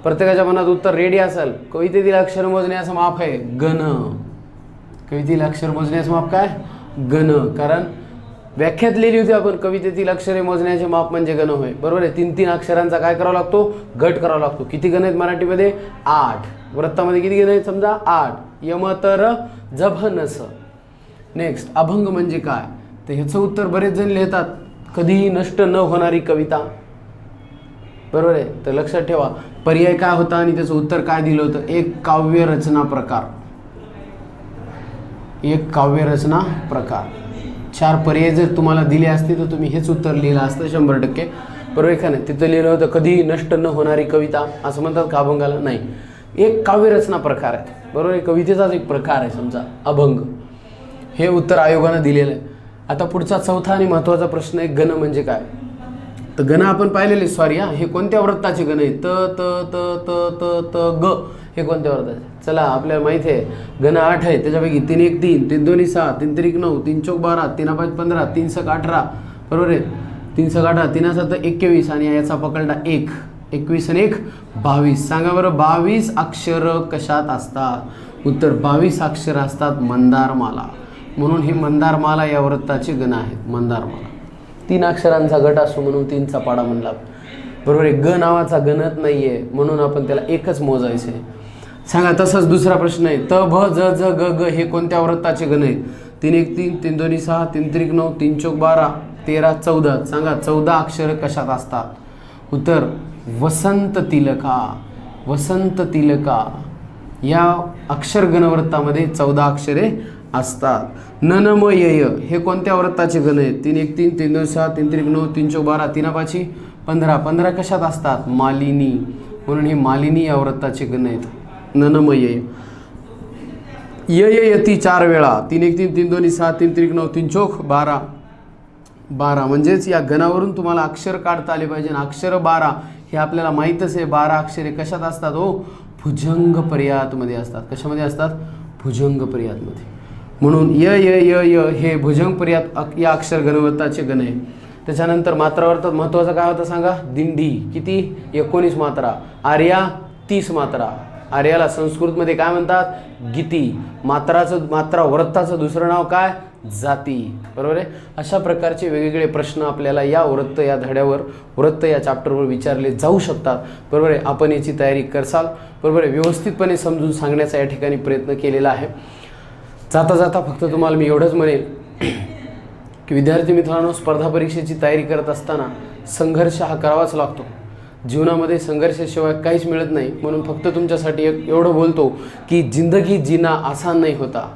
S1: प्रत्येकाच्या मनात उत्तर रेडी असेल. कवितेतील अक्षर मोजण्याचं माप आहे गण. कवितेतील अक्षर मोजण्याचं माप काय? गण. कारण व्याख्यात लिहिली होती आपण, कवितेतील अक्षरे मोजण्याचे माप म्हणजे गण होय. बरोबर आहे. 3-3 अक्षरांचा काय करावा लागतो? गट करावा लागतो. किती गण आहेत मराठीमध्ये? 8. वृत्तामध्ये किती गण आहेत समजा? 8. यम तर जभ नस. नेक्स्ट, अभंग म्हणजे काय? तर ह्याचं उत्तर बरेच जण लिहितात, कधीही नष्ट न होणारी कविता. बरोबर आहे. तर लक्षात ठेवा पर्याय काय होता आणि त्याचं उत्तर काय दिलं होतं? एक काव्य रचना प्रकार. एक काव्य रचना प्रकार. 4 पर्याय जर तुम्हाला दिले असते तर तुम्ही हेच उत्तर लिहिलं असतं 100%. बरोबर आहे का नाही? तिथं लिहिलं होतं कधीही नष्ट न होणारी कविता असं म्हणतात का अभंगाला? नाही. एक काव्य रचना प्रकार आहे. बरोबर आहे. कवितेचाच एक प्रकार आहे समजा अभंग. हे उत्तर आयोगानं दिलेलं आहे. आता पुढचा चौथा आणि महत्त्वाचा प्रश्न आहे, गण म्हणजे काय? तर गण आपण पाहिलेले. सॉरी हे कोणत्या वृत्ताचे गण आहे? त त त त त त ग. हे कोणत्या वृत्ताचे? चला आपल्याला माहिती आहे गण 8 आहे. त्याच्यापैकी 3 1 3, 3 2 6, 3 3 9, 3 4 12, 3 5 15, 3 6 18. बरोबर आहे. 3 6 18, 3 7 21 आणि याचा पकडला 1. 21 आणि 1 22. सांगा बरं 22 अक्षर कशात असतात? उत्तर 22 अक्षर असतात मंदारमाला. म्हणून हे मंदारमाला या वृत्ताचे गण आहेत. मंदारमाला 3 अक्षरांचा गट असतो म्हणून 3चा पाडा म्हणला. बरोबर आहे. ग नावाचा गणत नाही आहे म्हणून आपण त्याला एकच मोजायचं आहे. सांगा तसंच दुसरा प्रश्न आहे, त भ ज झ ग ग हे कोणत्या वृत्ताचे गण आहेत? 3 1 3, 3 2 6, 3 3 9, 3 4 12, 13 14. सांगा 14 अक्षर कशात असतात? उत्तर वसंत तिलका. वसंत तिलका या अक्षर गणवृत्तामध्ये 14 अक्षरे असतात. न न म य य हे कोणत्या वृत्ताचे गण आहेत? 3 1 3, 3 2 6, 3 3 9, 3 4 12, 3 5 15. 15 कशात असतात? मालिनी. म्हणून हे मालिनी या वृत्ताचे गण आहेत. न न म य य य यती 4 वेळा. 3 1 3, 3 2 6, 3 3 9, 3 4 12. 12 म्हणजेच या गणावरून तुम्हाला अक्षर काढता आले पाहिजे. अक्षर 12 हे आपल्याला माहीतच आहे. 12 अक्षरे कशात असतात? हो, भुजंग पर्यायातमध्ये असतात. कशामध्ये असतात? भुजंग पर्यायातमध्ये. म्हणून य य य य हे भुजंग पर्यात या अक्षर गणवत्ताचे गण आहे. त्याच्यानंतर मात्रावर्त महत्त्वाचं काय होतं सांगा? दिंडी. किती? 19 मात्रा. आर्या 30 मात्रा. आर्याला संस्कृतमध्ये काय म्हणतात? गीती. मात्रावर्ताचं दुसरं नाव काय? जाती. बरोबर आहे. अशा प्रकारचे वेगवेगळे प्रश्न आपल्याला या वृत्त या धड्यावर वृत्त या चॅप्टरवर विचारले जाऊ शकतात. बरोबर आहे. आपण याची तयारी करसाल. बरोबर आहे. व्यवस्थितपणे समजून सांगण्याचा या ठिकाणी प्रयत्न केलेला आहे. जाता जाता फक्त तुम्हाला मी एवढंच म्हणेल की विद्यार्थी मित्रांनो, स्पर्धा परीक्षेची तयारी करत असताना संघर्ष हा करावाच लागतो. जीवनामध्ये संघर्षाशिवाय काहीच मिळत नाही. म्हणून फक्त तुमच्यासाठी एवढं बोलतो की जिंदगी जीना आसान नहीं होता.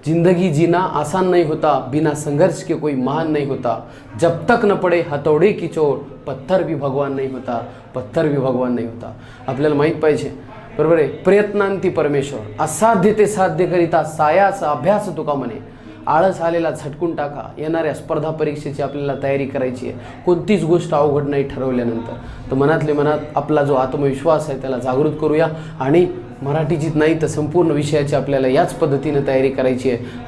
S1: जिंदगी जीना आसान नहीं होता, बिना संघर्ष के कोई महान नहीं होता. जब तक न पडे हथौड़े की चोट, पत्थर भी भगवान नहीं होता. पत्थर भी भगवान नहीं होता. आपल्याला माहीत पाहिजे. बरोबर आहे. प्रयत्नांती परमेश्वर, असाध्य ते साध्य करिता सायाचा अभ्यास तुका म्हणे. आळस आलेला झटकून टाका. येणाऱ्या स्पर्धा परीक्षेची आपल्याला तयारी करायची आहे. कोणतीच गोष्ट अवघड नाही ठरवल्यानंतर. तर मनातले मनात आपला जो आत्मविश्वास आहे त्याला जागृत करूया आणि मराठीचीच नाही तर संपूर्ण विषयाची आपल्याला याच पद्धतीने तयारी करायची आहे. आणि